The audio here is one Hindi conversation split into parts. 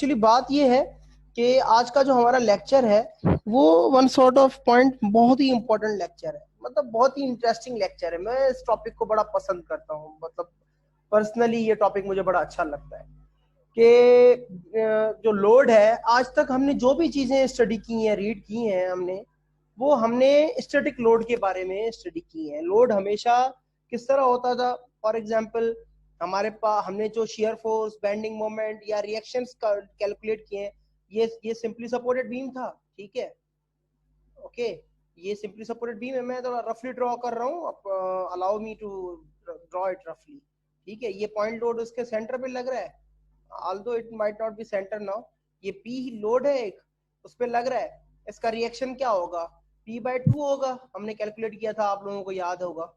एक्चुअली बात ये है कि आज का जो हमारा लेक्चर है वो वन सॉर्ट ऑफ पॉइंट बहुत ही इंपॉर्टेंट लेक्चर है, मतलब बहुत ही इंटरेस्टिंग लेक्चर है। मैं इस टॉपिक को बड़ा पसंद करता हूँ, मतलब पर्सनली ये टॉपिक मुझे बड़ा अच्छा लगता है कि जो लोड है, आज तक हमने जो भी चीजें स्टडी की हैं, रीड की हैं हमने स्टैटिक लोड के बारे में स्टडी की है। लोड हमेशा किस तरह होता था, फॉर एग्जांपल हमारे पास हमने जो शेयर फोर्स, बेंडिंग मोमेंट या रिएक्शंस कैलकुलेट किए हैं, ये सिंपली सपोर्टेड बीम था, ठीक है, ओके। ये सिंपली सपोर्टेड बीम है, मैं थोड़ा रफली ड्रॉ कर रहा हूँ, allow me to draw it रफली, ठीक है। ये पॉइंट लोड उसके सेंटर पे लग रहा है, although it might not be centre now. ये पी लोड है एक, उस पे लग रहा है। इसका रिएक्शन क्या होगा, P/2 होगा, हमने कैलकुलेट किया था, आप लोगों को याद होगा,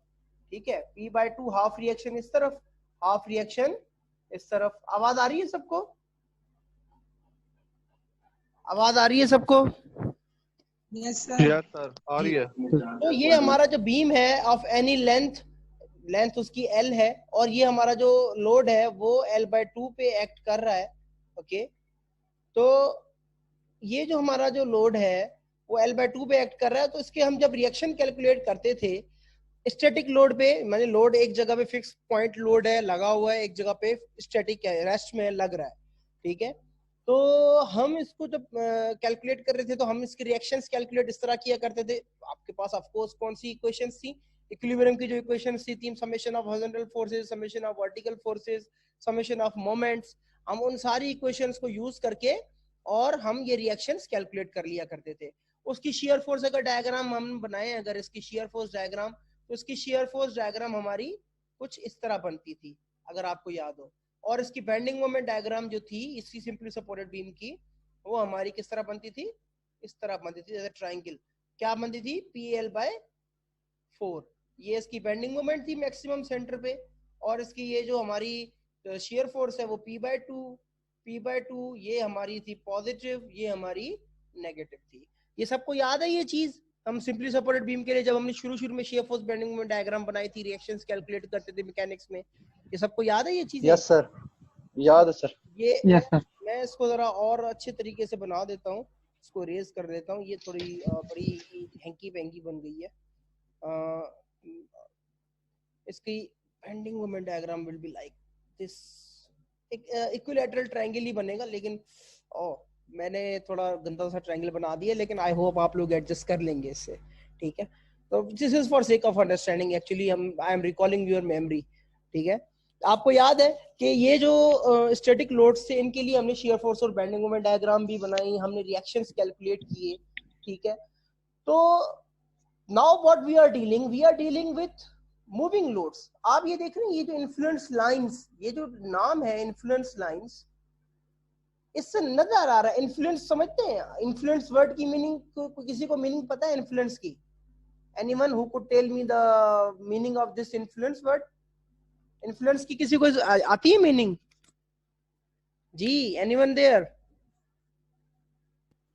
ठीक है। P/2 हाफ रिएक्शन इस तरफ, हाफ रिएक्शन इस तरफ। आवाज आ रही है सबको? आवाज आ रही है सबको? यस सर आ रही है। तो ये हमारा जो बीम है ऑफ एनी लेंथ उसकी L है, और ये हमारा जो लोड है वो L/2 पे एक्ट कर रहा है, ओके। तो ये जो हमारा जो लोड है वो L/2 पे एक्ट कर रहा है। तो इसके हम जब रिएक्शन कैलकुलेट करते थे स्टैटिक लोड पे, माने लोड एक जगह पे फिक्स पॉइंट लोड है, लगा हुआ है, एक जगह पे स्टैटिक है, रेस्ट में लग रहा है, ठीक है। तो हम इसको जब कैलकुलेट कर रहे थे तो हम इसके रिएक्शंस कैलकुलेट इस तरह किया करते थे। आपके पास ऑफ कोर्स कौन सी इक्वेशंस थी, इक्विलिब्रियम की जो इक्वेशंस थी, summation of horizontal forces, summation of vertical forces, summation of moments. हम उन सारी इक्वेशंस को यूज करके और हम ये रिएक्शंस कैलकुलेट कर लिया करते थे। उसकी शेयर फोर्स अगर डायग्राम हम बनाए, अगर इसकी शेयर फोर्स डायग्राम, तो इसकी शेयर फोर्स डायग्राम हमारी कुछ इस तरह बनती थी, अगर आपको याद हो। और इसकी बेंडिंग मोमेंट डायग्राम जो थी इसकी सिंपली सपोर्टेड बीम की, वो हमारी किस तरह बनती थी, इस तरह बनती थी, जैसे ट्रायंगल। क्या बनती थी, PL/4। ये इसकी बेंडिंग मोमेंट थी मैक्सिमम सेंटर पे, और इसकी ये जो हमारी शेयर फोर्स है वो P/2 ये हमारी थी पॉजिटिव, ये हमारी नेगेटिव थी। ये सबको याद है ये चीज? हम सिंपली सपोर्टेड बीम के लिए जब हमने शुरू में shear force bending moment diagram बनाई थी, रिएक्शंस कैलकुलेट करते थे मैकेनिक्स में, ये सबको याद है ये चीजें? यस सर, याद है सर। ये यस सर। मैं इसको जरा और अच्छे तरीके से बना देता हूँ, इसको रेज कर देता हूँ। ये थोड़ी बड़ी हैंकी पैंकी बन गई है। इसकी bending moment diagram will be like this. एक इक्विलैटरल ट्रायंगल ही बनेगा, लेकिन मैंने थोड़ा गंदा सा ट्रायंगल बना दिया, लेकिन आई होप आप लोग एडजस्ट कर लेंगे इससे, ठीक है। तो this is for sake of understanding, actually I am recalling your memory, ठीक है। आपको याद है कि ये जो स्टैटिक लोड्स थे, इनके लिए हमने शेयर फोर्स और बेंडिंग मोमेंट डायग्राम भी बनाई, हमने रिएक्शंस कैलकुलेट किए, ठीक है। तो now what we are dealing with moving loads. आप ये देख रहे हैं, ये जो इन्फ्लुएंस लाइंस, ये जो नाम है इन्फ्लुएंस लाइंस, इससे नजर आ रहा है। इन्फ्लुएंस समझते हैं? इन्फ्लुएंस वर्ड की मीनिंग किसी को मीनिंग पता है इन्फ्लुएंस की? Anyone who could tell me the meaning of this influence word? Influence की किसी को आती है मीनिंग जी? Anyone there?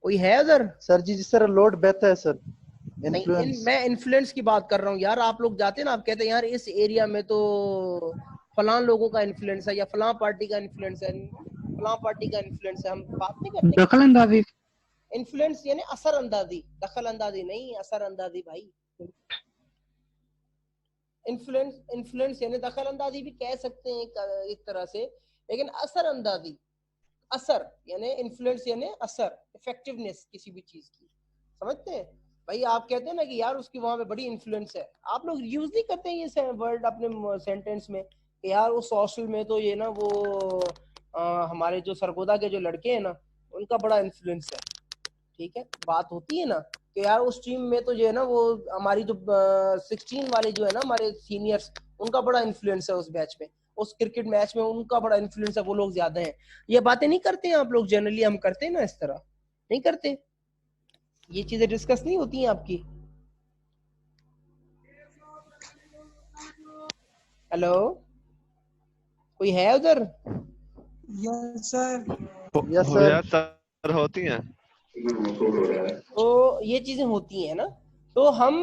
कोई है उधर? सर जी, जिस तरह लोड बहता है सर, नहीं, मैं इन्फ्लुएंस की बात कर रहा हूँ यार। आप लोग जाते हैं ना, आप कहते हैं यार इस एरिया में तो फलां लोगों का इन्फ्लुएंस है, या फलां पार्टी का इन्फ्लुएंस है, फलां पार्टी का इन्फ्लुएंस है। हम बात नहीं करते दखल अंदाजी। इन्फ्लुएंस यानी असर अंदाजी, दखल अंदाजी नहीं, असर अंदाजी भाई। इन्फ्लुएंस यानी दखल अंदाजी भी कह सकते हैं एक तरह से, लेकिन असर अंदाजी, असर यानी इन्फ्लुएंस यानी असर, इफेक्टिवनेस किसी भी चीज की, समझते हैं भाई? आप कहते हैं ना कि यार उसकी वहां पे बड़ी इन्फ्लुएंस है, आप लोग यूज नहीं करते ये वर्ड अपने सेंटेंस में कि यार उस हॉस्टल में तो ये ना वो हमारे जो सरगोदा के जो लड़के हैं ना, उनका बड़ा इन्फ्लुएंस है, ठीक है। बात होती है ना कि यार उस टीम में तो जो है ना वो हमारी जो 16 वाले जो है ना हमारे सीनियर्स, उनका बड़ा इन्फ्लुएंस है उस बैच में, उस क्रिकेट मैच में उनका बड़ा इन्फ्लुएंस है, वो लोग ज्यादा हैं। ये बातें नहीं करते हैं आप लोग जनरली? हम करते हैं ना इस तरह? नहीं करते? ये चीजें डिस्कस नहीं होती हैं आपकी? हेलो, कोई है उधर? Yes sir. यस सर होती हैं। तो ये चीजें होती हैं ना। तो हम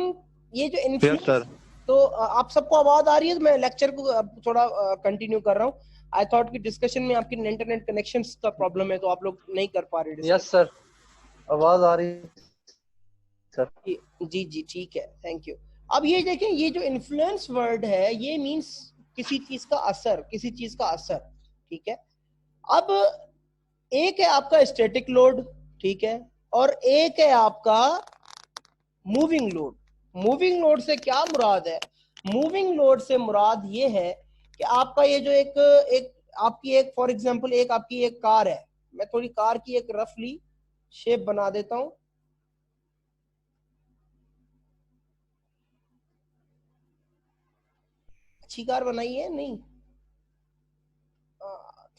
ये जो इन्फ्लुएंस, तो आप सबको आवाज आ रही है? तो मैं लेक्चर को थोड़ा कंटिन्यू कर रहा हूँ। आई थॉट कि डिस्कशन में आपकी इंटरनेट कनेक्शन का प्रॉब्लम है तो आप लोग नहीं कर पा रहे। यस सर, आवाज आ रही सर। जी जी ठीक है, थैंक यू। अब ये देखें, ये जो इन्फ्लुएंस वर्ड है ये मींस किसी चीज का असर, किसी चीज का असर, ठीक है। अब एक है आपका स्टैटिक लोड, ठीक है, और एक है आपका मूविंग लोड। मूविंग लोड से क्या मुराद है? मूविंग लोड से मुराद ये है कि आपका ये जो एक आपकी एक फॉर एग्जांपल एक आपकी एक कार है, मैं थोड़ी कार की एक रफली शेप बना देता हूं। अच्छी कार बनाई है नहीं?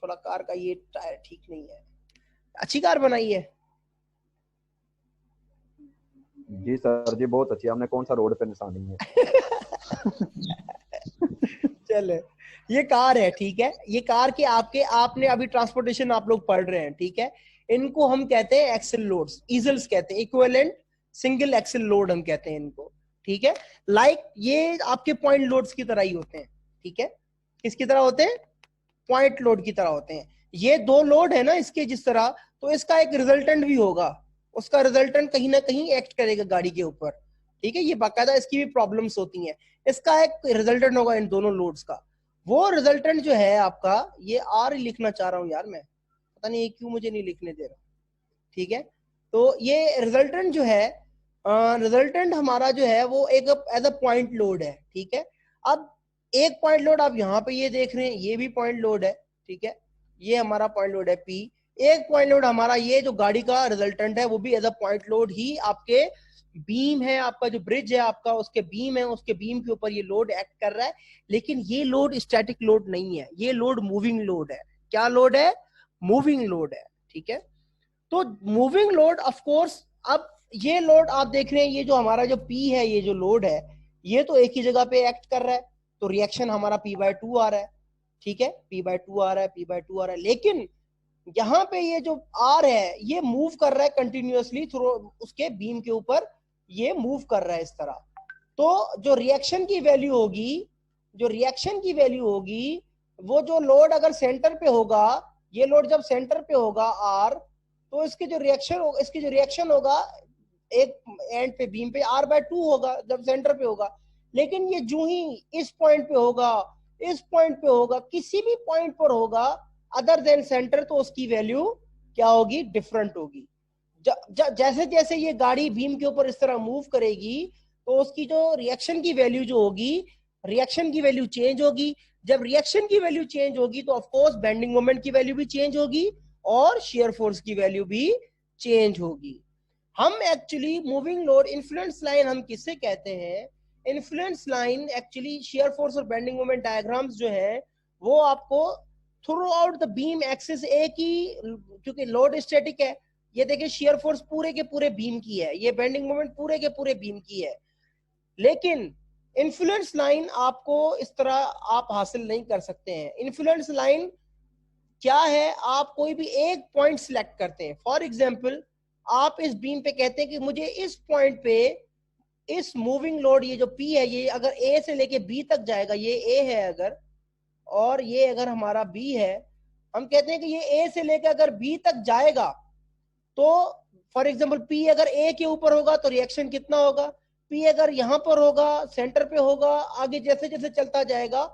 थोड़ा कार का ये टायर ठीक नहीं है। अच्छी कार बनाई है जी सर जी, बहुत अच्छी। हमने कौन सा रोड पे निशानी है। चले, ये कार है, ठीक है। ये कार के आपने अभी ट्रांसपोर्टेशन आप लोग पढ़ रहे हैं, ठीक है। इनको हम कहते हैं एक्सल लोड्स, ईजल्स कहते हैं, इक्विवेलेंट सिंगल एक्सल लोड हम कहते हैं इनको, ठीक है। लाइक ये आपके पॉइंट लोड्स की तरह ही होते हैं, ठीक है। किसकी तरह होते हैं? पॉइंट लोड की तरह होते हैं। ये दो लोड है ना इसके जिस तरह, तो इसका एक रिजल्टेंट भी होगा, उसका रिजल्टेंट कहीं ना कहीं एक्ट करेगा गाड़ी के ऊपर, ठीक है। ये बाकायदा इसकी भी प्रॉब्लम्स होती हैं। इसका एक रिजल्टेंट होगा इन दोनों लोड्स का। वो रिजल्टेंट जो है आपका, ये आर लिखना चाह रहा हूं यार मैं, पता नहीं क्यों मुझे नहीं लिखने दे रहा, ठीक है। तो ये रिजल्टेंट जो है, रिजल्टेंट हमारा जो है वो एक एज अ पॉइंट लोड है, ठीक है। अब एक पॉइंट लोड आप यहाँ पे ये देख रहे हैं, ये भी पॉइंट लोड है, ठीक है। ये हमारा पॉइंट लोड है पी। एक पॉइंट लोड हमारा ये जो गाड़ी का रिजल्टेंट है वो भी एज अ पॉइंट लोड ही आपके बीम है, आपका जो ब्रिज है आपका, उसके बीम है, उसके बीम के ऊपर ये लोड एक्ट कर रहा है। लेकिन ये लोड स्टैटिक लोड नहीं है, ये लोड मूविंग लोड है। क्या लोड है? मूविंग लोड है, ठीक है। तो मूविंग लोड ऑफ कोर्स, अब ये लोड आप देख रहे हैं, ये जो हमारा जो पी है, ये जो लोड है, ये तो एक ही जगह पे एक्ट कर रहा है, तो रिएक्शन हमारा P/2 आ रहा है, ठीक है। P/2 आ रहा है, P/2 आ रहा है। लेकिन यहाँ पे ये जो R है ये मूव कर रहा है कंटिन्यूअसली थ्रू उसके बीम के ऊपर, ये मूव कर रहा है इस तरह। तो जो रिएक्शन की वैल्यू होगी, जो रिएक्शन की वैल्यू होगी, वो जो लोड अगर सेंटर पे होगा, ये लोड जब सेंटर पे होगा R, तो इसकी जो रिएक्शन होगा एक एंड पे बीम पे R/2 होगा जब सेंटर पे होगा। लेकिन ये जो ही इस पॉइंट पे होगा, इस पॉइंट पे होगा, किसी भी पॉइंट पर होगा अदर देन सेंटर, तो उसकी वैल्यू क्या होगी? डिफरेंट होगी। जैसे जैसे ये गाड़ी बीम के ऊपर इस तरह मूव करेगी, तो उसकी जो रिएक्शन की वैल्यू जो होगी, रिएक्शन की वैल्यू चेंज होगी। जब रिएक्शन की वैल्यू चेंज होगी तो ऑफ कोर्स बेंडिंग मोमेंट की वैल्यू भी चेंज होगी और शियर फोर्स की वैल्यू भी चेंज होगी। हम actually moving load influence line हम किससे कहते हैं? Influence line actually shear force और बेंडिंग मोमेंट डायग्राम्स जो है वो आपको through out the beam axis एक ही, क्योंकि लोड स्टैटिक है, ये देखिए शियर फोर्स पूरे के पूरे बीम की है, ये बेंडिंग मोमेंट पूरे के पूरे बीम की है। लेकिन इन्फ्लुएंस लाइन आपको इस तरह आप हासिल नहीं कर सकते हैं। इन्फ्लुएंस लाइन क्या है? आप कोई भी एक पॉइंट सिलेक्ट करते हैं। फॉर एग्जाम्पल आप इस बीम पे कहते हैं कि मुझे इस पॉइंट पे इस मूविंग लोड, ये जो P है, ये अगर A से लेके B तक जाएगा, ये A है अगर, और ये अगर हमारा B है, हम कहते हैं कि ये A से लेकर अगर B तक जाएगा, तो फॉर एग्जांपल P अगर A के ऊपर होगा तो रिएक्शन कितना होगा? P अगर यहाँ पर होगा, सेंटर पे होगा, आगे जैसे जैसे चलता जाएगा,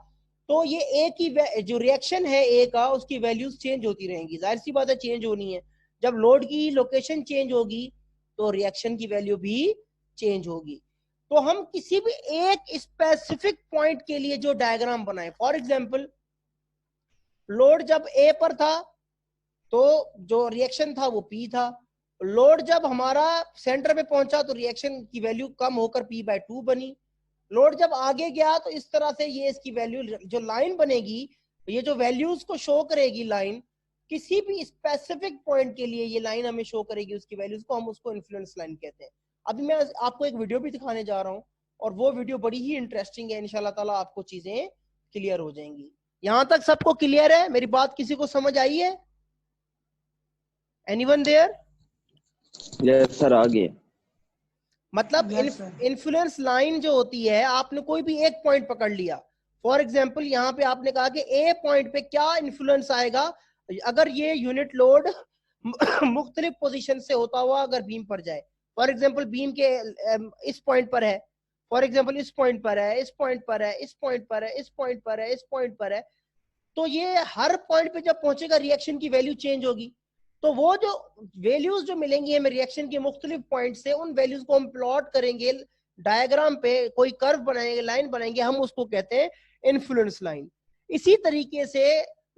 तो ये A की जो रिएक्शन है A का, उसकी वैल्यूज चेंज होती रहेंगी। जाहिर सी बात है चेंज होनी है। जब लोड की लोकेशन चेंज होगी तो रिएक्शन की वैल्यू भी चेंज होगी। तो हम किसी भी एक स्पेसिफिक पॉइंट के लिए जो डायग्राम बनाए, फॉर एग्जांपल लोड जब A पर था तो जो रिएक्शन था वो P था। लोड जब हमारा सेंटर पे पहुंचा तो रिएक्शन की वैल्यू कम होकर P/2 बनी। लोड जब आगे गया तो इस तरह से ये इसकी वैल्यू जो लाइन बनेगी, ये जो वैल्यूज को शो करेगी लाइन, किसी भी स्पेसिफिक पॉइंट के लिए ये लाइन हमें शो करेगी उसकी वैल्यूज को, हम उसको इन्फ्लुएंस लाइन कहते हैं। अभी मैं आपको एक वीडियो भी दिखाने जा रहा हूँ और वो वीडियो बड़ी ही इंटरेस्टिंग है। इंशाल्लाह ताला आपको चीजें क्लियर हो जाएंगी। यहां तक सबको क्लियर है? मेरी बात किसी को समझ आई है? Anyone there? यस सर, आगे। मतलब इन्फ्लुएंस लाइन जो होती है, आपने कोई भी एक पॉइंट पकड़ लिया, फॉर एग्जाम्पल यहाँ पे आपने कहा कि ए पॉइंट पे क्या इन्फ्लुएंस आएगा अगर ये यूनिट लोड मुख्तलिफ पोजीशन से होता हुआ अगर बीम पर जाए। फॉर एग्जाम्पल बीम के इस पॉइंट पर है, फॉर एग्जाम्पल इस पॉइंट पर है, इस पॉइंट पर है, इस पॉइंट पर है, इस पॉइंट पर है, इस पॉइंट पर है, तो ये हर पॉइंट पे जब पहुंचेगा रिएक्शन की वैल्यू चेंज होगी। तो वो जो वैल्यूज जो मिलेंगी हमें रिएक्शन के मुख्तलिफ पॉइंट से, उन वैल्यूज को हम प्लॉट करेंगे डायग्राम पे, कोई कर्व बनाएंगे, लाइन बनाएंगे, हम उसको कहते हैं इन्फ्लुएंस लाइन। इसी तरीके से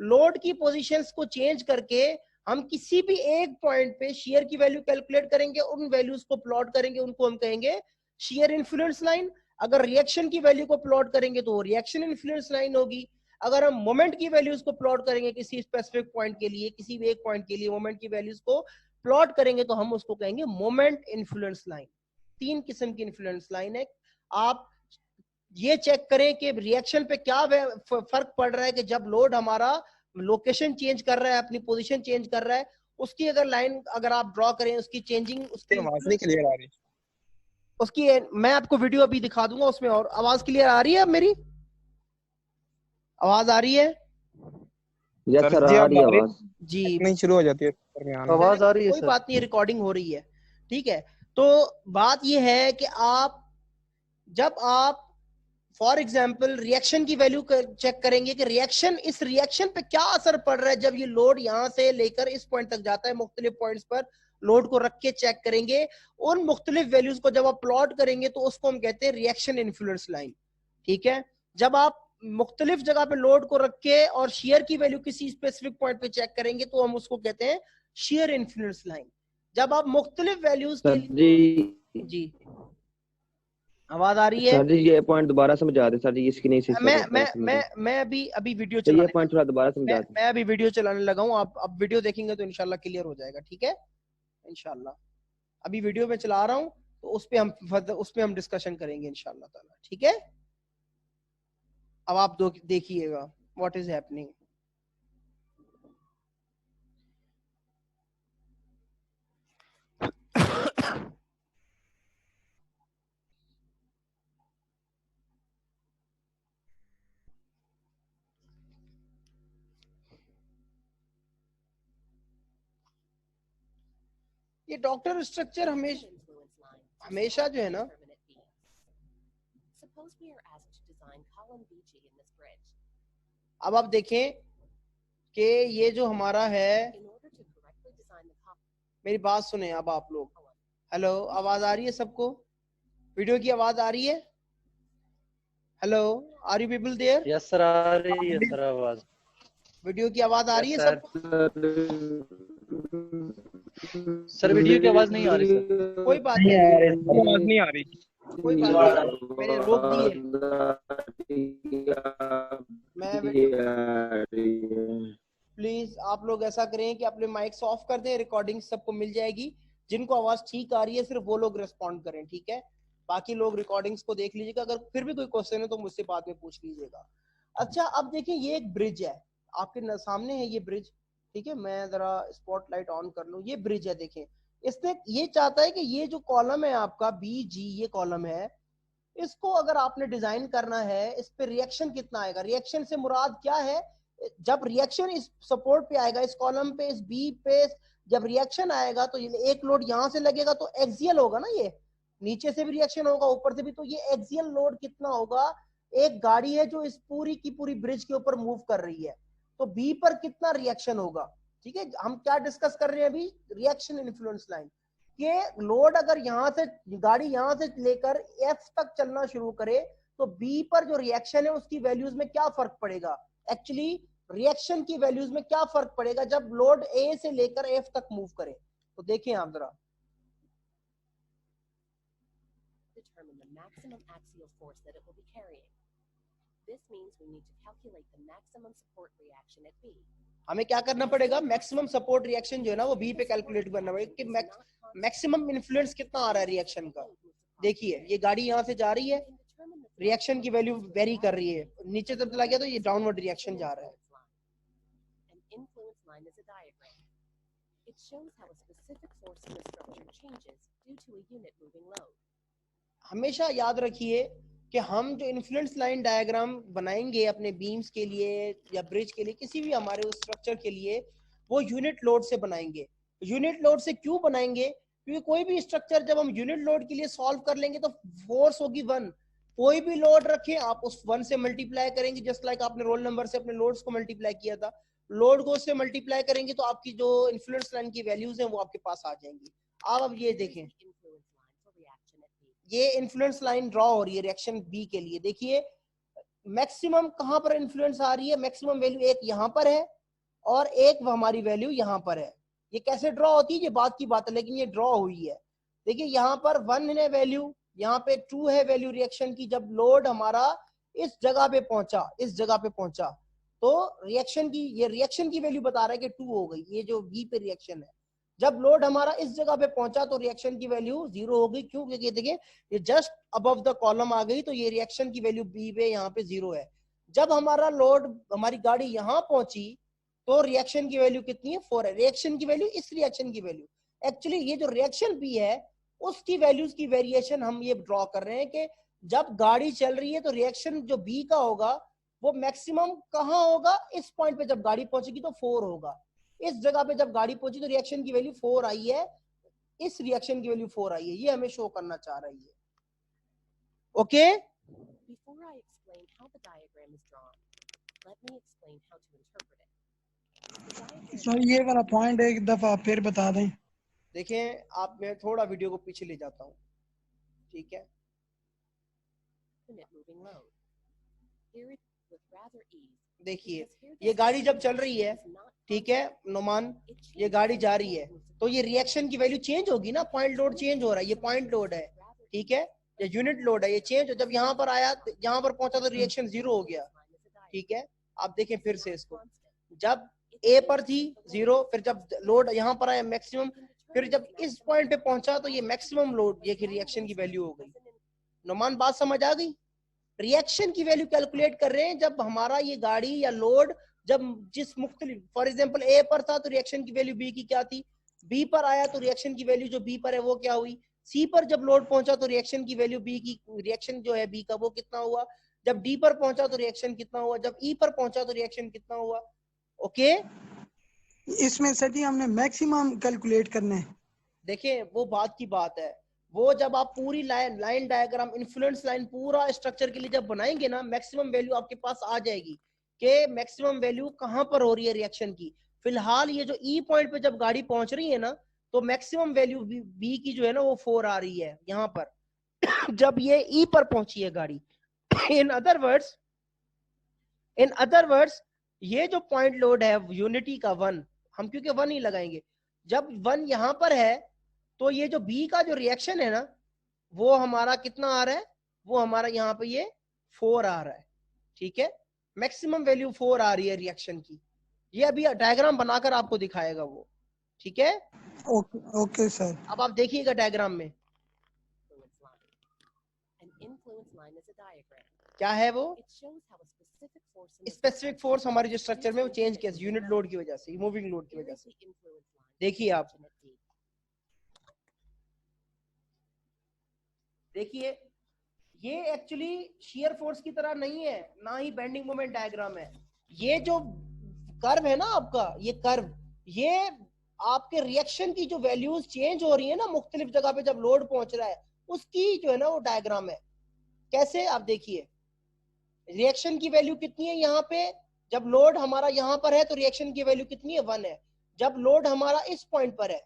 लोड की पोजीशंस को चेंज करके हम किसी भी एक पॉइंट पे शेयर की वैल्यू कैलकुलेट करेंगे, उन वैल्यूज को प्लॉट करेंगे, उनको हम कहेंगे शेयर इन्फ्लुएंस लाइन। अगर रिएक्शन की वैल्यू को प्लॉट करेंगे तो रिएक्शन इन्फ्लुएंस लाइन होगी। अगर हम मोमेंट की वैल्यूज को प्लॉट करेंगे किसी स्पेसिफिक पॉइंट के लिए, किसी भी एक पॉइंट के लिए मोमेंट की वैल्यूज को प्लॉट करेंगे तो हम उसको कहेंगे मोमेंट इन्फ्लुएंस लाइन। 3 किस्म की इन्फ्लुएंस लाइन है। आप ये चेक करें कि रिएक्शन पे क्या फर्क पड़ रहा है कि जब लोड हमारा लोकेशन चेंज कर रहा है, अपनी पोजीशन चेंज कर रहा है, उसकी अगर लाइन अगर आप ड्रॉ करें, उसकी चेंजिंग, उसकी आवाज नहीं क्लियर आ रही। उसकी मैं आपको वीडियो अभी दिखा दूंगा उसमें। और आवाज क्लियर आ रही है? अब मेरी आवाज आ रही है? यस सर, आ रही है आवाज जी, नहीं शुरू हो जाती है आवाज आ रही है कोई सर। बात नहीं, रिकॉर्डिंग हो रही है, ठीक है। तो बात यह है कि आप जब आप फॉर एग्जाम्पल रिएक्शन की वैल्यू चेक करेंगे कि रिएक्शन, इस रिएक्शन पे क्या असर पड़ रहा है जब ये लोड यहां से लेकर इस पॉइंट तक जाता है, मुख्तलिफ पॉइंट्स पर लोड को रख के चेक करेंगे, उन मुख्तलिफ वैल्यूज को जब आप प्लॉट करेंगे तो उसको हम कहते हैं रिएक्शन इन्फ्लुएंस लाइन, ठीक है। जब आप मुख्तलिफ जगह पे लोड को रख के और शेयर की वैल्यू किसी स्पेसिफिक पॉइंट पे चेक करेंगे तो हम उसको कहते हैं शेयर इन्फ्लुएंस लाइन। जब आप मुख्तलिफ वैल्यूज के लिए जी, आवाज आ रही है? सर जी ये पॉइंट दोबारा समझा दे सर जी, इसकी नहीं सी मैं अभी वीडियो तो ये चलाने, पॉइंट थोड़ा दोबारा समझा दे। मैं अभी वीडियो चलाने लगा हूँ, आप अब वीडियो देखेंगे तो इंशाल्लाह क्लियर हो जाएगा, ठीक है इंशाल्लाह। अभी वीडियो में चला रहा हूँ तो उस पे हम डिस्कशन करेंगे इंशाल्लाह ताला, ठीक है। अब आप देखिएगा व्हाट इज हैपनिंग। ये डॉक्टर स्ट्रक्चर हमेशा जो है ना, अब आप देखें कि ये जो हमारा है, मेरी बात सुने अब आप लोग। हेलो, आवाज आ रही है सबको? वीडियो की आवाज आ रही है? Hello, are you people there? Yes sir, आ रही है सर आवाज। वीडियो की आवाज आ रही है सबको? सर वीडियो की आवाज नहीं आ रही सर। कोई बात नहीं, आवाज नहीं आ रही, कोई बात नहीं, मैंने रोक दी है। प्लीज आप लोग ऐसा करें कि अपने माइक्स ऑफ कर दें, रिकॉर्डिंग सबको मिल जाएगी। जिनको आवाज ठीक आ रही है सिर्फ वो लोग रिस्पॉन्ड करें, ठीक है। बाकी लोग रिकॉर्डिंग्स को देख लीजिएगा, अगर फिर भी कोई क्वेश्चन है तो मुझसे बाद में पूछ लीजिएगा। अच्छा, अब देखिए ये एक ब्रिज है, आपके सामने है ये ब्रिज, ठीक है। मैं जरा स्पॉटलाइट ऑन कर लूं, ये ब्रिज है। देखें, इसने ये चाहता है कि ये जो कॉलम है आपका BG, ये कॉलम है, इसको अगर आपने डिजाइन करना है, इस पे रिएक्शन कितना आएगा। रिएक्शन से मुराद क्या है? जब रिएक्शन इस सपोर्ट पे आएगा, इस कॉलम पे, इस बी पे जब रिएक्शन आएगा तो एक लोड यहां से लगेगा तो एक्सियल होगा ना, ये नीचे से भी रिएक्शन होगा, ऊपर से भी, तो ये एक्सियल लोड कितना होगा? एक गाड़ी है जो इस पूरी की पूरी ब्रिज के ऊपर मूव कर रही है, तो बी पर कितना रिएक्शन होगा, ठीक है। हम क्या डिस्कस कर रहे हैं अभी? Reaction influence line. कि लोड अगर यहां से, गाड़ी यहां से लेकर F तक चलना शुरू करे तो B पर जो रिएक्शन है उसकी वैल्यूज में क्या फर्क पड़ेगा? एक्चुअली रिएक्शन की वैल्यूज में क्या फर्क पड़ेगा जब लोड A से लेकर F तक मूव करे? तो देखिए आप जरा, determine the maximum axial force that it will be carrying. This means we need to calculate the maximum support reaction at B. हमें क्या करना पड़ेगा? मैक्सिमम सपोर्ट रिएक्शन जो है ना वो B पे कैलकुलेट करना पड़ेगा कि मैक्सिमम इन्फ्लुएंस कितना आ रहा है रिएक्शन का। देखिए ये गाड़ी यहाँ से जा रही है, रिएक्शन की वैल्यू वेरी कर रही है, नीचे तक चला गया तो ये डाउनवर्ड रिएक्शन जा रहा है। It shows how a specific force in the structure changes due to a unit moving load. हमेशा याद रखिए कि हम जो इन्फ्लुएंस लाइन डायग्राम बनाएंगे अपने बीम्स के लिए या ब्रिज के लिए, किसी भी हमारे उस स्ट्रक्चर के लिए, वो यूनिट लोड से बनाएंगे। यूनिट लोड से क्यों बनाएंगे? क्योंकि कोई भी स्ट्रक्चर जब हम यूनिट लोड के लिए सॉल्व कर लेंगे तो फोर्स होगी 1। कोई भी लोड रखें आप उस 1 से मल्टीप्लाई करेंगे, जस्ट लाइक आपने रोल नंबर से अपने लोड्स को मल्टीप्लाई किया था, लोड को उससे मल्टीप्लाई करेंगे तो आपकी जो इन्फ्लुएंस लाइन की वैल्यूज हैं वो आपके पास आ जाएंगी। आप अब ये देखें, ये इन्फ्लुएंस लाइन ड्रॉ हो रही है रिएक्शन बी के लिए। देखिए मैक्सिमम कहां पर इन्फ्लुएंस आ रही है, मैक्सिमम वैल्यू एक यहां पर है और एक हमारी वैल्यू यहां पर है। ये कैसे ड्रॉ होती है ये बात की बात है, लेकिन ये ड्रॉ हुई है। देखिए यहाँ पर 1 है वैल्यू, यहाँ पे 2 है वैल्यू रिएक्शन की। जब लोड हमारा इस जगह पे पहुंचा, इस जगह पे पहुंचा, तो रिएक्शन की, ये रिएक्शन की वैल्यू बता रहा है कि 2 हो गई। ये जो बी पे रिएक्शन है, जब लोड हमारा इस जगह पे पहुंचा तो रिएक्शन की वैल्यू 0 हो गई। क्यों? क्योंकि देखिए ये जस्ट अबव द कॉलम आ गई, तो ये रिएक्शन की वैल्यू बी पे यहाँ पे 0 है। जब हमारा लोड, हमारी गाड़ी यहाँ पहुंची तो रिएक्शन की वैल्यू कितनी है? 4 है। रिएक्शन की वैल्यू, इस रिएक्शन की वैल्यू, एक्चुअली ये जो रिएक्शन बी है उसकी वैल्यूज की वेरिएशन हम ये ड्रॉ कर रहे हैं कि जब गाड़ी चल रही है तो रिएक्शन जो बी का होगा वो मैक्सिमम कहाँ होगा? इस पॉइंट पे जब गाड़ी पहुंचेगी तो 4 होगा। इस जगह पे जब गाड़ी पहुंची तो रिएक्शन की वैल्यू 4 आई है, इस रिएक्शन की वैल्यू 4 आई है। ये हमें शो करना चाह रही है। Okay, Before I explain how the diagram is drawn, let me explain how to interpret it. The diagram sir ये वाला पॉइंट एक दफा फिर बता दें। देखें आप, मैं थोड़ा वीडियो को पीछे ले जाता हूँ, ठीक है? unit moving load. Here it with rather ease. देखिए because here ये the गाड़ी जब system चल रही है, is not ठीक है नुमान, it ये changes गाड़ी जा as रही है load moves तो ये along. रिएक्शन की वैल्यू चेंज होगी ना, पॉइंट लोड चेंज हो रहा है, ये पॉइंट लोड है, ठीक है? ये यूनिट लोड है, ये चेंज। जब यहाँ पर आया, यहाँ पर पहुंचा तो रिएक्शन 0 हो गया, ठीक है? आप देखें फिर से इसको, जब ए पर थी 0, फिर जब लोड यहाँ पर आया मैक्सिमम, फिर जब इस पॉइंट पे पहुंचा तो ये मैक्सिमम लोड, ये रिएक्शन की वैल्यू हो गई। नुमान बात समझ आ गई? रिएक्शन की वैल्यू कैलकुलेट कर रहे हैं जब हमारा ये गाड़ी या लोड जब जिस मुख्तलिफ, फॉर एग्जांपल ए पर था तो रिएक्शन की वैल्यू बी की क्या थी, बी पर आया तो रिएक्शन की वैल्यू जो बी पर है वो क्या हुई, सी पर जब लोड पहुंचा तो रिएक्शन की वैल्यू बी की, रिएक्शन जो है बी का वो कितना हुआ, जब डी पर पहुंचा तो रिएक्शन कितना हुआ, जब ई पर पहुंचा तो रिएक्शन कितना हुआ। ओके, इसमें सर जी हमने मैक्सिमम कैलकुलेट करना है। देखिए वो बात की बात है, वो जब आप पूरी लाइन डायग्राम, इन्फ्लुएंस लाइन पूरा स्ट्रक्चर के लिए जब बनाएंगे ना, मैक्सिमम वैल्यू आपके पास आ जाएगी कि मैक्सिमम वैल्यू कहां पर हो रही है रिएक्शन की। फिलहाल ये जो ई पॉइंट पे जब गाड़ी पहुंच रही है ना तो मैक्सिमम वैल्यू बी की जो है ना वो 4 आ रही है यहाँ पर जब ये ई पर पहुंची है गाड़ी। इन अदर वर्ड्स ये जो पॉइंट लोड है यूनिटी का 1, हम क्योंकि 1 ही लगाएंगे, जब 1 यहाँ पर है तो ये जो बी का जो रिएक्शन है ना वो हमारा कितना आ रहा है, वो हमारा यहाँ पे ये 4 आ रहा है, ठीक है? मैक्सिमम वैल्यू 4 आ रही है रिएक्शन की। ये अभी डायग्राम बनाकर आपको दिखाएगा वो, ठीक है? Okay okay sir. अब आप देखिएगा डायग्राम में influence line is a diagram. क्या है वो, It shows how a specific force in the specific force हमारी जो स्ट्रक्चर में वो चेंज किया यूनिट लोड की वजह से, मूविंग लोड की Here वजह is से। the influence line. देखिए आप, Imagine it deep. देखिए ये एक्चुअली शियर फोर्स की तरह नहीं है, ना ही बेंडिंग मोमेंट डायग्राम है। ये जो कर्व है ना आपका, ये कर्व, ये आपके रिएक्शन की जो वैल्यूज चेंज हो रही है ना मुख्तलिफ जगह पे जब लोड पहुंच रहा है, उसकी जो है ना वो डायग्राम है। कैसे? आप देखिए रिएक्शन की वैल्यू कितनी है यहाँ पे, जब लोड हमारा यहाँ पर है तो रिएक्शन की वैल्यू कितनी है, 1 है। जब लोड हमारा इस पॉइंट पर है,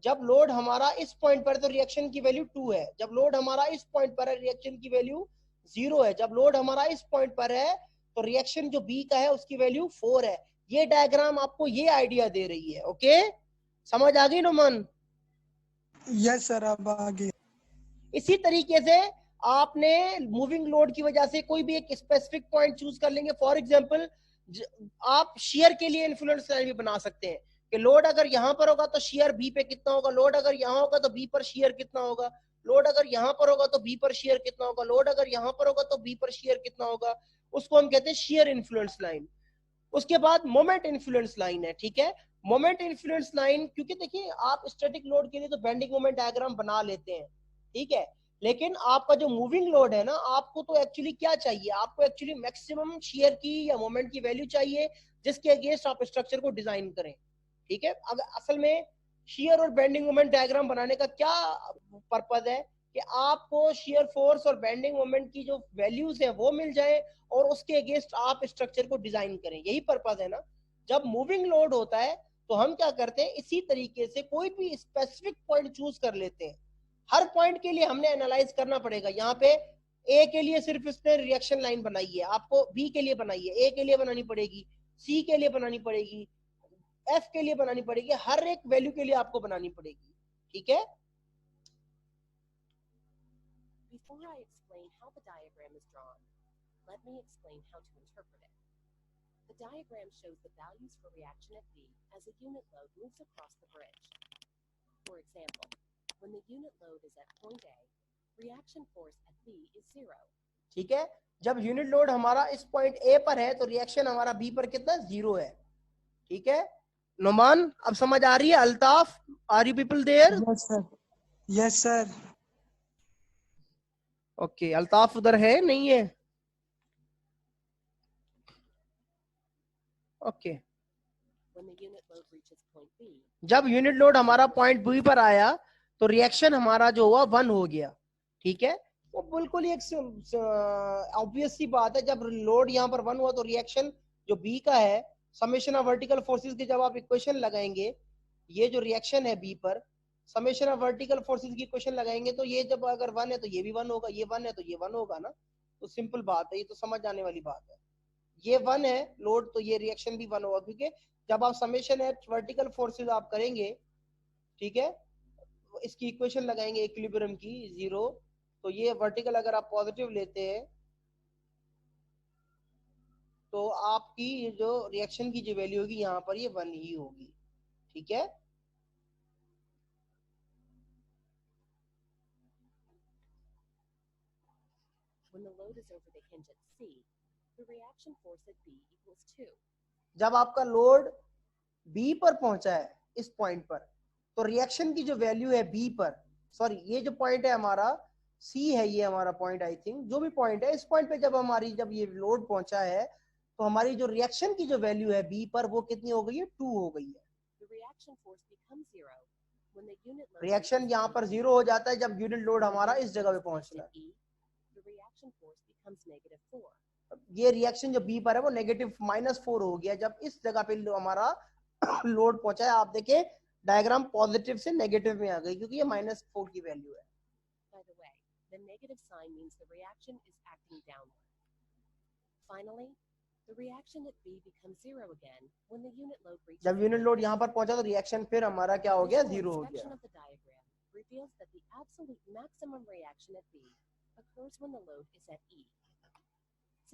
जब लोड हमारा इस पॉइंट पर है तो रिएक्शन की वैल्यू 2 है। जब लोड हमारा इस पॉइंट पर है रिएक्शन की वैल्यू 0 है। जब लोड हमारा इस पॉइंट पर है तो रिएक्शन जो बी का है उसकी वैल्यू 4 है। ये डायग्राम आपको ये आइडिया दे रही है। ओके, समझ आ गई नुमान? यस सर, अब आगे। इसी तरीके से आपने मूविंग लोड की वजह से कोई भी एक स्पेसिफिक पॉइंट चूज कर लेंगे। फॉर एग्जांपल आप शियर के लिए इन्फ्लुएंस लाइन भी बना सकते हैं कि लोड अगर यहाँ पर होगा तो शियर बी पे कितना होगा, लोड अगर यहाँ होगा तो बी पर शियर कितना होगा, लोड अगर यहाँ पर होगा तो बी पर शियर कितना होगा, लोड अगर यहाँ पर होगा तो बी पर शियर कितना होगा। उसको हम कहते हैं शियर इन्फ्लुएंस लाइन। उसके बाद मोमेंट इन्फ्लुएंस लाइन है, ठीक है? मोमेंट इन्फ्लुएंस लाइन, क्योंकि देखिए आप स्टैटिक लोड के लिए तो बेंडिंग मोमेंट डायग्राम बना लेते हैं, ठीक है? लेकिन आपका जो मूविंग लोड है ना, आपको तो एक्चुअली क्या चाहिए, आपको एक्चुअली मैक्सिमम शियर की या मोमेंट की वैल्यू चाहिए जिसके अगेंस्ट आप स्ट्रक्चर को डिजाइन करें। ठीक है, अगर असल में शियर और बेंडिंग मोमेंट डायग्राम बनाने का क्या पर्पज है कि आपको शियर फोर्स और बेंडिंग मोमेंट की जो वैल्यूज है वो मिल जाए और उसके अगेंस्ट आप स्ट्रक्चर को डिजाइन करें, यही पर्पज है ना। जब मूविंग लोड होता है तो हम क्या करते हैं, इसी तरीके से कोई भी स्पेसिफिक पॉइंट चूज कर लेते हैं। हर पॉइंट के लिए हमने एनालाइज करना पड़ेगा। यहाँ पे ए के लिए सिर्फ इसने रिएक्शन लाइन बनाई है, आपको बी के लिए बनाई है, ए के लिए बनानी पड़ेगी, सी के लिए बनानी पड़ेगी, एफ के लिए बनानी पड़ेगी, हर एक वैल्यू के लिए आपको बनानी पड़ेगी। ठीक है, Before I explain how the diagram is drawn, let me explain how to interpret it. The diagram shows the values for reaction at B as a unit load moves across the bridge. For example, when the unit load is at point A, reaction force at B is 0. ठीक है, जब यूनिट लोड हमारा इस पॉइंट ए पर है तो रिएक्शन हमारा बी पर कितना 0 है। ठीक है, नुमान अब समझ आ रही है? Altaf, are you people there? Yes sir, yes sir. Okay, Altaf उधर है नहीं है? Okay, When the unit load reaches point B, जब यूनिट लोड हमारा पॉइंट बी पर आया तो रिएक्शन हमारा जो हुआ 1 हो गया। ठीक है, वो बिल्कुल ही एक ऑब्वियस सी बात है, जब लोड यहाँ पर 1 हुआ तो रिएक्शन जो बी का है, समेशन ऑफ वर्टिकल फोर्सेस की जब आप इक्वेशन लगाएंगे, ये जो रिएक्शन है बी पर, समेशन ऑफ वर्टिकल फोर्सेस की इक्वेशन लगाएंगे तो ये जब अगर 1 है तो ये भी 1 होगा, ये 1 है तो ये 1 होगा ना। तो सिंपल बात है, ये तो समझ आने वाली बात है। ये 1 है लोड तो ये रिएक्शन भी 1 होगा, क्योंकि जब आप समेशन एट वर्टिकल फोर्सेस आप करेंगे, ठीक है, इसकी इक्वेशन लगाएंगे इक्विलिब्रियम की 0, तो ये वर्टिकल अगर आप पॉजिटिव लेते हैं तो आपकी ये जो रिएक्शन की जो वैल्यू होगी यहाँ पर ये 1 ही होगी। ठीक है, when the load is over the hinge at C, the reaction force at B equals 2. जब आपका लोड बी पर पहुंचा है इस पॉइंट पर, तो रिएक्शन की जो वैल्यू है बी पर, सॉरी ये जो पॉइंट है हमारा सी है, ये हमारा पॉइंट, आई थिंक जो भी पॉइंट है, इस पॉइंट पे जब ये लोड पहुंचा है तो हमारी जो रिएक्शन की जो वैल्यू है बी पर वो कितनी हो गई है? 2 हो गई है। The reaction force becomes 0 when the unit load reaction reaches यहाँ पर 0 हो जाता है जब यूनिट लोड हमारा इस जगह पे पहुंचना है। E, the reaction force becomes -4. ये रिएक्शन जो बी पर है वो नेगेटिव -4 हो गया जब इस जगह पे हमारा लोड पहुंचा है। आप देखें डायग्राम पॉजिटिव से नेगेटिव में आ गई क्योंकि ये -4 की वैल्यू है। By the way, the negative sign means the reaction is acting downward. Finally, the reaction at B becomes 0 again when the unit load reaches जब यूनिट लोड यहाँ पर पहुंचा तो रिएक्शन फिर हमारा क्या हो गया? Visual 0 हो inspection गया। of the diagram reveals that the absolute maximum reaction at B occurs when the load is at E.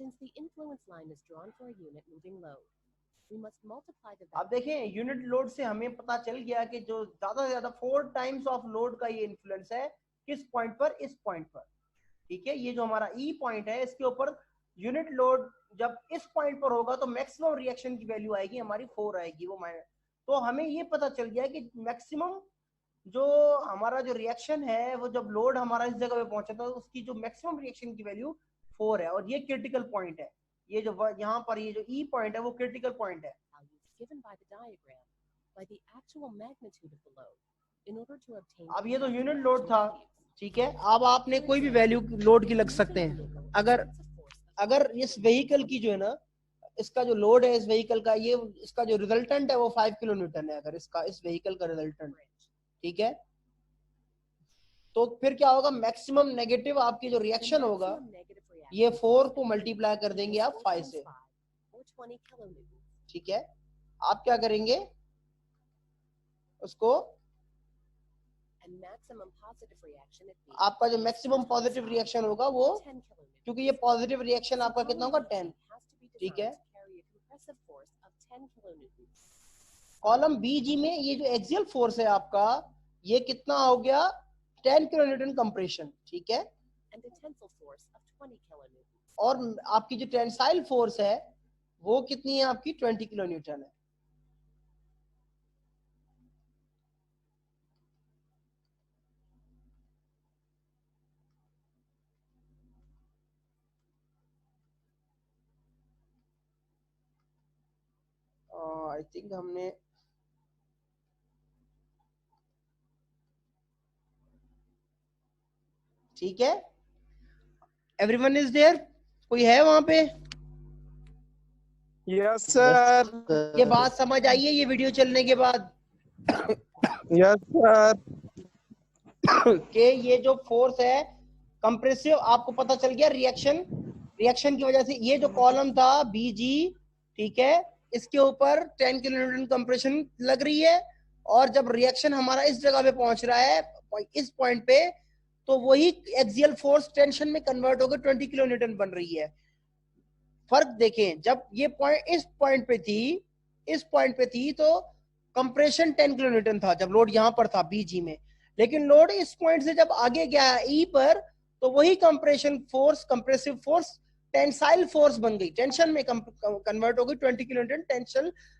Since the influence line is drawn for a unit moving load, we must multiply the आप देखें यूनिट लोड से हमें पता चल गया कि जो ज्यादा से ज्यादा 4 टाइम्स ऑफ लोड का ये इन्फ्लुएंस है किस पॉइंट पर? इस पॉइंट पर। ठीक है, ये जो हमारा ई पॉइंट है इसके ऊपर यूनिट लोड जब इस पॉइंट पर होगा तो मैक्सिमम रिएक्शन की वैल्यू आएगी हमारी 4 आएगी, वो माइनस। तो हमें ये पता चल गया कि मैक्सिमम जो हमारा जो रिएक्शन है वो जब लोड हमारा इस जगह पे पहुंचा था उसकी जो मैक्सिमम रिएक्शन की वैल्यू 4 है और ये क्रिटिकल पॉइंट है। ये जो यहाँ पर ये जो ई पॉइंट है वो क्रिटिकल पॉइंट है। values given by the diagram by the actual magnitude of the load in order to obtain अब ये तो the यूनिट reaction लोड था, values. ठीक है। अब आपने कोई भी वैल्यू लोड की लग सकते हैं। अगर इस व्हीकल की जो है ना, इसका जो लोड है इस व्हीकल का, ये इसका जो रिजल्टेंट है वो 5 किलो न्यूटन है, अगर इसका इस व्हीकल का रिजल्टेंट, ठीक है, तो फिर क्या होगा? मैक्सिमम नेगेटिव आपकी जो रिएक्शन होगा ये 4 को मल्टीप्लाई कर देंगे आप 5 से, ठीक है। आप क्या करेंगे उसको, आपका जो मैक्सिमम पॉजिटिव रिएक्शन होगा वो, क्योंकि ये पॉजिटिव रिएक्शन आपका कितना होगा? 10, ठीक है। कॉलम बी जी में ये जो एक्सियल फोर्स है आपका ये कितना हो गया? 10 किलो न्यूटन कंप्रेशन, ठीक है। और आपकी जो टेंसाइल फोर्स है वो कितनी है आपकी? 20 किलो न्यूटन है। आई थिंक हमने ठीक है, एवरीवन इज देयर, कोई है वहां पे? Yes sir. ये बात समझ आई है ये वीडियो चलने के बाद यस सर। कि ये जो फोर्स है कंप्रेसिव, आपको पता चल गया रिएक्शन की वजह से ये जो कॉलम था बीजी, ठीक है, इसके ऊपर 10 किलोन्यूटन कंप्रेशन लग रही है, और जब रिएक्शन हमारा इस जगह पे पहुंच रहा है इस पॉइंट पे, तो वही एक्सियल फोर्स टेंशन में कन्वर्ट होकर 20 किलोन्यूटन बन रही है। फर्क देखें, जब ये पॉइंट इस पॉइंट पे थी तो कंप्रेशन 10 किलोन्यूटन था जब लोड यहां पर था बीजी में, लेकिन लोड इस पॉइंट से जब आगे गया ई पर, तो वही कंप्रेसिव फोर्स टेंसाइल फोर्स बन गई, टेंशन में कन्वर्ट हो गई, 20 किलोन्यूटन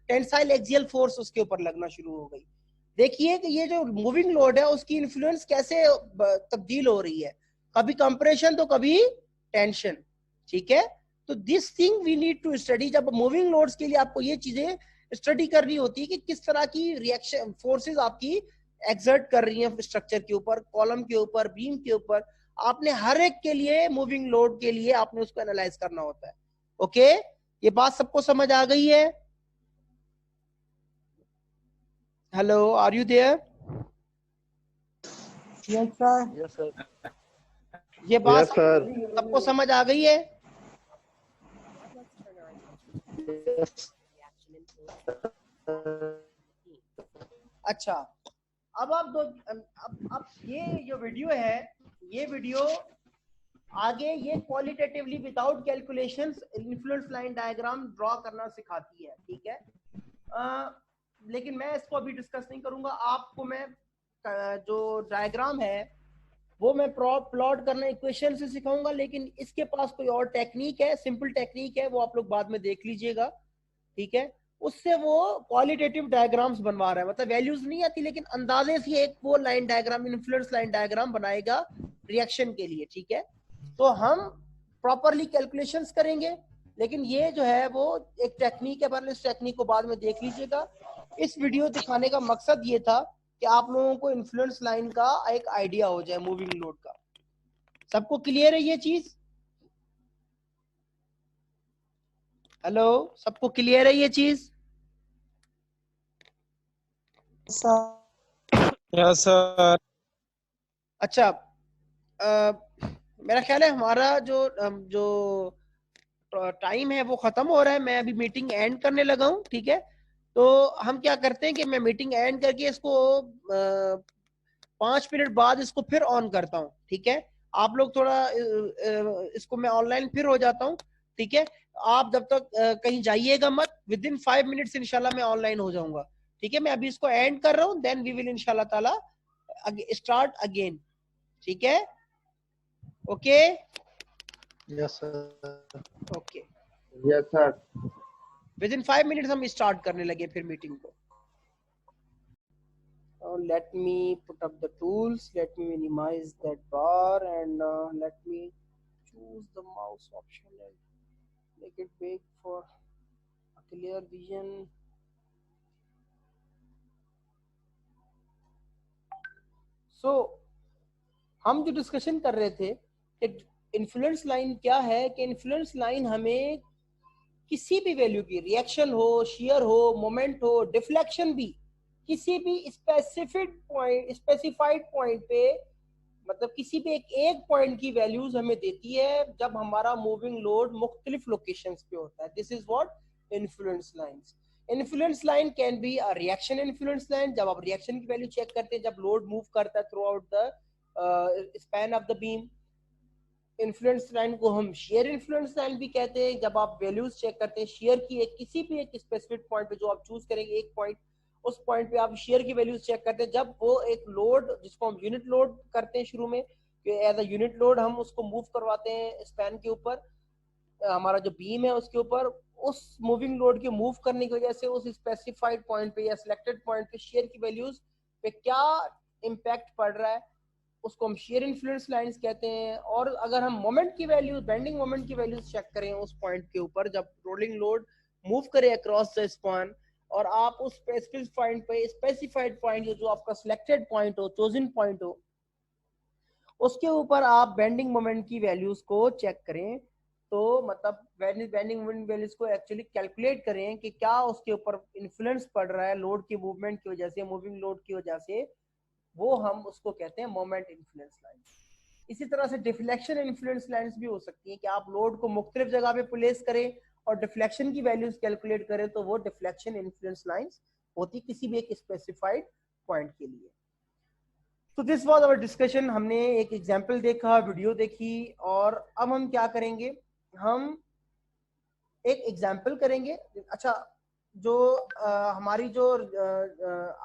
टेंसाइल एक्सियल फोर्स उसके ऊपर लगना शुरू हो गई। देखिए कि ये जो मूविंग लोड है उसकी इन्फ्लुएंस कैसे तब्दील हो रही है, कभी कंप्रेशन तो कभी टेंशन, ठीक है। तो this thing we need to study. जब मूविंग लोड्स के लिए आपको ये चीजें स्टडी करनी होती है कि किस तरह की रिएक्शन फोर्सेस आपकी एक्सर्ट कर रही हैं स्ट्रक्चर के ऊपर, कॉलम के ऊपर, बीम के ऊपर, आपने हर एक के लिए मूविंग लोड के लिए आपने उसको एनालाइज करना होता है। ओके, ये बात सबको समझ आ गई है? Hello, are you there? Yes sir. Yes sir. ये बात Yes, sir. सबको समझ आ गई है? Let's turn our attention to the reaction influence. अच्छा, अब आप अब ये जो वीडियो है, ये वीडियो आगे ये qualitatively without calculations influence line diagram draw करना सिखाती है, ठीक है। लेकिन मैं इसको अभी डिस्कस नहीं करूंगा, आपको मैं जो डायग्राम है वो मैं प्लॉट करना इक्वेशन से सिखाऊंगा, लेकिन इसके पास कोई और टेक्निक है, सिंपल टेक्निक है, वो आप लोग बाद में देख लीजिएगा, ठीक है। उससे वो क्वालिटेटिव डायग्राम्स बनवा रहा है, मतलब वैल्यूज नहीं आती लेकिन अंदाजे से एक वो line diagram, influence line diagram बनाएगा रिएक्शन के लिए, ठीक है। तो हम प्रॉपरली कैलकुलेशंस करेंगे, लेकिन ये जो है वो एक टेक्निक है, पर इस टेक्निक को बाद में देख लीजिएगा। इस वीडियो दिखाने का मकसद ये था कि आप लोगों को इन्फ्लुएंस लाइन का एक आइडिया हो जाए, मूविंग लोड का। सबको क्लियर है ये चीज? हेलो, सबको क्लियर है ये चीज? Yes sir. अच्छा, मेरा ख्याल है हमारा जो टाइम है वो खत्म हो रहा है, मैं अभी मीटिंग एंड करने लगा हूँ, ठीक है। तो हम क्या करते हैं कि मैं मीटिंग एंड करके इसको 5 मिनट बाद इसको फिर ऑन करता हूँ, ठीक है। आप लोग थोड़ा इसको मैं ऑनलाइन फिर हो जाता हूँ, ठीक है। आप जब तक कहीं जाइएगा मत, विद इन 5 मिनट्स इंशाल्लाह मैं ऑनलाइन हो जाऊंगा, ठीक है। मैं अभी इसको एंड कर रहा हूँ, देन वी विल इंशाल्लाह ताला स्टार्ट अगेन, ठीक है। Okay yes sir. Okay, yes sir. With in 5 minutes हम स्टार्ट करने लगे फिर मीटिंग को। Let me put up the tools, let me minimize that bar, and let me choose the mouse option and make it big for a clear vision. So हम जो डिस्कशन कर रहे थे कि इन्फ्लुएंस लाइन क्या है, कि इन्फ्लुएंस लाइन हमें किसी भी वैल्यू की, रिएक्शन हो, शियर हो, मोमेंट हो, डिफ्लेक्शन भी, किसी भी स्पेसिफाइड पॉइंट पे, मतलब किसी भी एक पॉइंट की वैल्यूज हमें देती है जब हमारा मूविंग लोड मुख्तलिफ लोकेशंस पे होता है। This is what influence lines. Influence line can be a reaction influence line, जब आप रिएक्शन की वैल्यू चेक करते हैं जब लोड मूव करता है through out the span of the beam. Influence line को हम शेयर इन्फ्लुएंस लाइन भी कहते हैं, जब आप वैल्यूज चेक करते हैं शेयर की किसी भी एक स्पेसिफिक पॉइंट पे जो आप चूज करेंगे एक पॉइंट, उस पॉइंट पे आप शेयर की वैल्यूज चेक करते हैं जब वो एक लोड जिसको हम यूनिट लोड करते हैं शुरू में, एज अ यूनिट लोड हम उसको मूव करवाते हैं स्पैन के ऊपर, हमारा जो बीम है उसके ऊपर, उस मूविंग लोड के मूव करने की वजह से उस स्पेसिफाइड पॉइंट पे या सिलेक्टेड पॉइंट पे शेयर की वैल्यूज पे क्या इम्पैक्ट पड़ रहा है, उसको हम शेयर इन्फ्लुएंस लाइंस कहते हैं। और अगर हम मोमेंट की वैल्यूज, बेंडिंग मोमेंट की वैल्यूज चेक करें उस पॉइंट के ऊपर जब रोलिंग लोड मूव करे अक्रॉस द स्पैन, और आप उस स्पेसिफाइड पॉइंट जो आपका सिलेक्टेड पॉइंट हो, चोजन पॉइंट हो, उसके ऊपर आप बेंडिंग मोमेंट की वैल्यूज को चेक करें। तो मतलब बेंडिंग मोमेंट वैल्यूज को एक्चुअली कैलकुलेट करें कि क्या उसके ऊपर इन्फ्लुएंस पड़ रहा है लोड की मूवमेंट की वजह से, मूविंग लोड की वजह से, वो हम उसको कहते हैं मोमेंट इन्फ्लुएंस लाइन। इसी तरह से डिफ्लेक्शन इन्फ्लुएंस लाइंस भी हो सकती हैं कि आप लोड को मुख्तलिफ जगह पे प्लेस करें और डिफ्लेक्शन की वैल्यूज कैलकुलेट करें, तो वो डिफ्लेक्शन इन्फ्लुएंस लाइंस होती किसी भी एक स्पेसिफाइड पॉइंट के लिए। तो दिस वाज आवर डिस्कशन। हमने एक एग्जांपल देखा, वीडियो देखी, और अब हम क्या करेंगे, हम एक एग्जांपल करेंगे। अच्छा, जो हमारी जो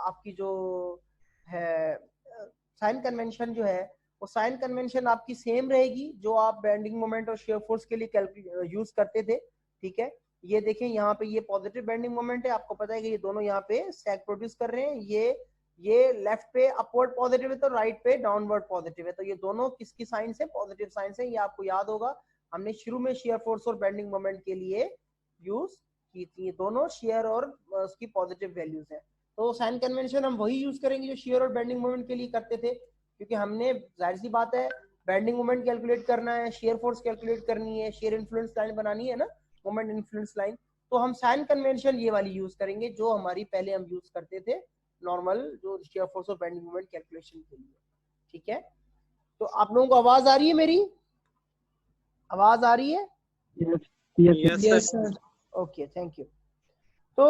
आपकी जो है साइन कन्वेंशन जो है, वो साइन कन्वेंशन आपकी सेम रहेगी जो आप बेंडिंग मोमेंट और शेयर फोर्स के लिए यूज करते थे। ठीक है, ये देखें यहाँ पे ये पॉजिटिव बेंडिंग मोमेंट है, आपको पता है कि ये दोनों यहाँ पे सैग प्रोड्यूस कर रहे हैं। ये लेफ्ट पे अपवर्ड पॉजिटिव है तो राइट पे डाउनवर्ड पॉजिटिव है, तो ये दोनों किसकी साइन है, पॉजिटिव साइन है। ये आपको याद होगा, हमने शुरू में शेयर फोर्स और बेंडिंग मोमेंट के लिए यूज की थी। ये दोनों शेयर और उसकी पॉजिटिव वैल्यूज है। तो साइन कन्वेंशन हम वही यूज करेंगे जो शेयर और बेंडिंग मोमेंट के लिए करते थे, क्योंकि हमने जाहिर सी बात है बेंडिंग मोमेंट कैलकुलेट करना है, शेयर फोर्स कैलकुलेट करनी है, शेयर इन्फ्लुएंस लाइन बनानी है ना, मोमेंट इन्फ्लुएंस लाइन। तो हम साइन कन्वेंशन ये वाली यूज करेंगे जो हमारी पहले हम यूज करते थे नॉर्मल जो शेयर फोर्स और बेंडिंग मोमेंट कैलकुलेशन के लिए। ठीक है, तो आप लोगों को आवाज आ रही है, मेरी आवाज आ रही है? Yes sir. Okay, thank you. तो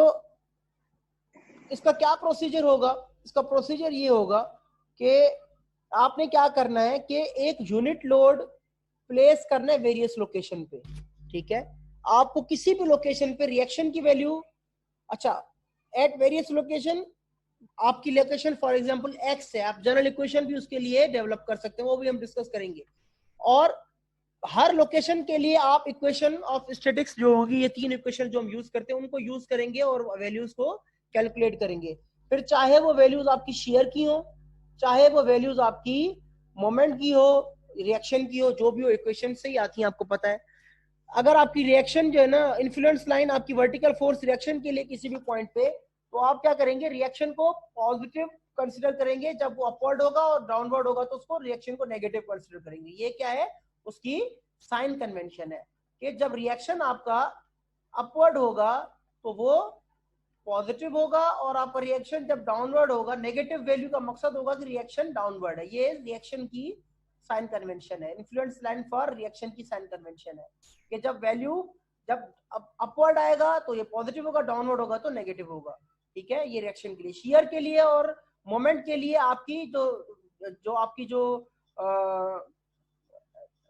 इसका क्या प्रोसीजर होगा? इसका प्रोसीजर ये होगा कि आपने क्या करना है कि एक यूनिट लोड प्लेस करना है वेरियस लोकेशन पे। ठीक है, आपको किसी भी लोकेशन पे रिएक्शन की वैल्यू, अच्छा एट वेरियस लोकेशन, आपकी लोकेशन फॉर एग्जांपल एक्स है, आप जनरल इक्वेशन भी उसके लिए डेवलप कर सकते हैं, वो भी हम डिस्कस करेंगे। और हर लोकेशन के लिए आप इक्वेशन ऑफ स्टैटिक्स जो होगी, ये तीन इक्वेशन जो हम यूज करते हैं उनको यूज करेंगे और वैल्यूज को कैलकुलेट करेंगे। फिर चाहे वो वैल्यूज आपकी शेयर की हो, चाहे वो वैल्यूज आपकी मोमेंट की हो, रिएक्शन की हो, जो भी हो इक्वेशन से ही आती है, आपको पता है। अगर आपकी रिएक्शन जो है ना, इन्फ्लुएंस लाइन आपकी वर्टिकल फोर्स रिएक्शन के लिए किसी भी पॉइंट पे, तो आप क्या करेंगे, रिएक्शन को पॉजिटिव कंसिडर करेंगे। जब वो अपवर्ड होगा और डाउनवर्ड होगा तो उसको रिएक्शन को नेगेटिव कंसिडर करेंगे। ये क्या है, उसकी साइन कन्वेंशन है कि जब रिएक्शन आपका अपवर्ड होगा तो वो पॉजिटिव होगा, और आपका रिएक्शन जब डाउनवर्ड होगा, नेगेटिव वैल्यू का मकसद होगा कि रिएक्शन डाउनवर्ड है। ये रिएक्शन की साइन कन्वेंशन है, इन्फ्लुएंस लाइन फॉर रिएक्शन की साइन कन्वेंशन है कि जब वैल्यू जब अपवर्ड आएगा तो ये पॉजिटिव होगा, डाउनवर्ड होगा तो नेगेटिव होगा। ठीक है, ये रिएक्शन के लिए। शेयर के लिए और मोमेंट के लिए आपकी जो आपकी जो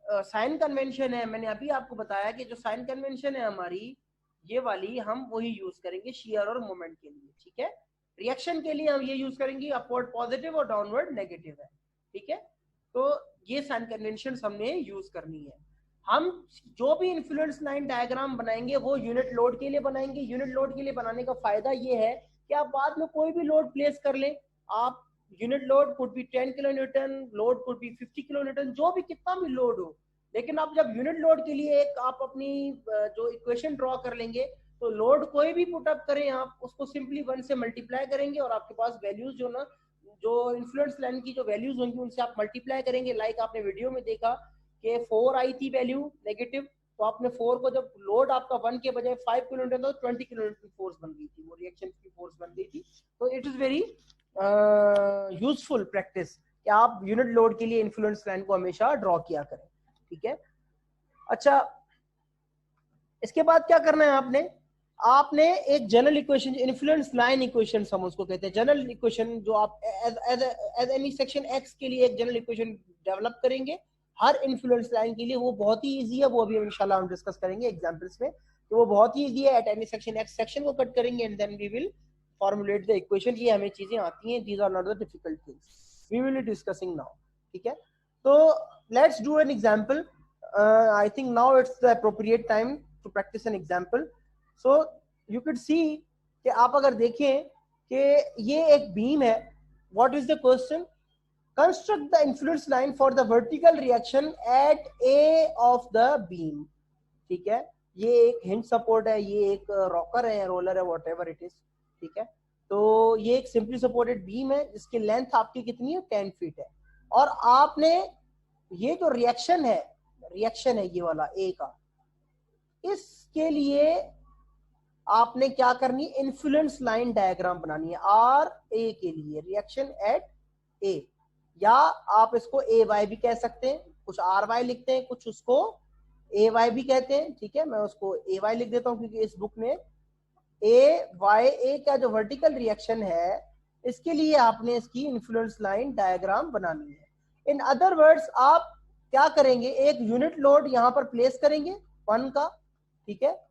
साइन कन्वेंशन है, मैंने अभी आपको बताया कि जो साइन कन्वेंशन है हमारी ये वाली, हम वही यूज करेंगे शेयर और मोमेंट के लिए। ठीक है, रिएक्शन के लिए हम ये यूज करेंगे अपवर्ड पॉजिटिव और डाउनवर्ड नेगेटिव है। ठीक है, तो ये साइन कन्वेंशन हमने यूज करनी है। हम जो भी इन्फ्लुएंस लाइन डायग्राम बनाएंगे वो यूनिट लोड के लिए बनाएंगे। यूनिट लोड के लिए बनाने का फायदा ये है कि आप बाद में कोई भी लोड प्लेस कर लें, आप unit load could be 10 kilo Newton, load could be 50 kilo Newton, जो भी कितना भी लोड हो, लेकिन आप जब यूनिट लोड के लिए एक आप अपनी जो इक्वेशन ड्रॉ कर लेंगे, तो लोड कोई भी पुट अप करें आप उसको सिंपली 1 से मल्टीप्लाई करेंगे और आपके पास वैल्यूज जो ना, जो इन्फ्लुएंस लाइन की जो वैल्यूज होंगी उनसे आप मल्टीप्लाई करेंगे। लाइक आपने वीडियो में देखा कि 4 आई थी वैल्यू नेगेटिव, तो आपने 4 को जब लोड आपका 1 के बजाय 5 किलो न्यूटन था तो 20 किलो न्यूटन फोर्स बन गई थी, वो रिएक्शन की फोर्स बन गई थी। तो it is very useful practice कि आप यूनिट लोड के लिए इन्फ्लुएंस लाइन को हमेशा ड्रॉ किया करें। ठीक है, अच्छा इसके बाद क्या करना है, आपने एक general equation, influence line equation हम उसको कहते हैं, जनरल इक्वेशन जो आप एज एनी सेक्शन एक्स के लिए एक जनरल इक्वेशन डेवलप करेंगे हर इन्फ्लुएंस लाइन के लिए। वो बहुत ही इजी है, वो अभी इंशाल्लाह हम डिस्कस करेंगे एग्जांपल्स में। तो वो बहुत ही इजी है, at any section X section को कट करेंगे and then we will formulate the equation. ये हमें चीजें आती हैं, these are not the difficult things, we will be discussing now. ठीक है, तो let's do an example. I think now it's the appropriate time to practice an example. So you could see कि आप अगर देखें कि ये एक बीम है, what is the question? Construct the influence line for the vertical reaction at A of the beam. ठीक है, ये एक hinge support है, ये एक rocker है, roller है, whatever it is. ठीक है। तो ये एक सिंपली सपोर्टेड बीम है जिसकी लेंथ आपकी कितनी है 10 फीट है। और आपने ये जो रिएक्शन है ये वाला ए का, इसके लिए आपने क्या करनी है, इन्फ्लुएंस लाइन डायग्राम बनानी है आर ए के लिए, रिएक्शन एट ए, या आप इसको ए वाई भी कह सकते हैं, कुछ आर वाई लिखते हैं, कुछ उसको ए वाई भी कहते हैं, ठीक है। मैं उसको ए वाई लिख देता हूं क्योंकि इस बुक में ए वाई ए का जो वर्टिकल रिएक्शन है इसके लिए आपने इसकी इन्फ्लुएंस लाइन डायग्राम बनानी है। इन अदर वर्ड्स आप क्या करेंगे, एक यूनिट लोड यहां पर प्लेस करेंगे 1 का, ठीक है,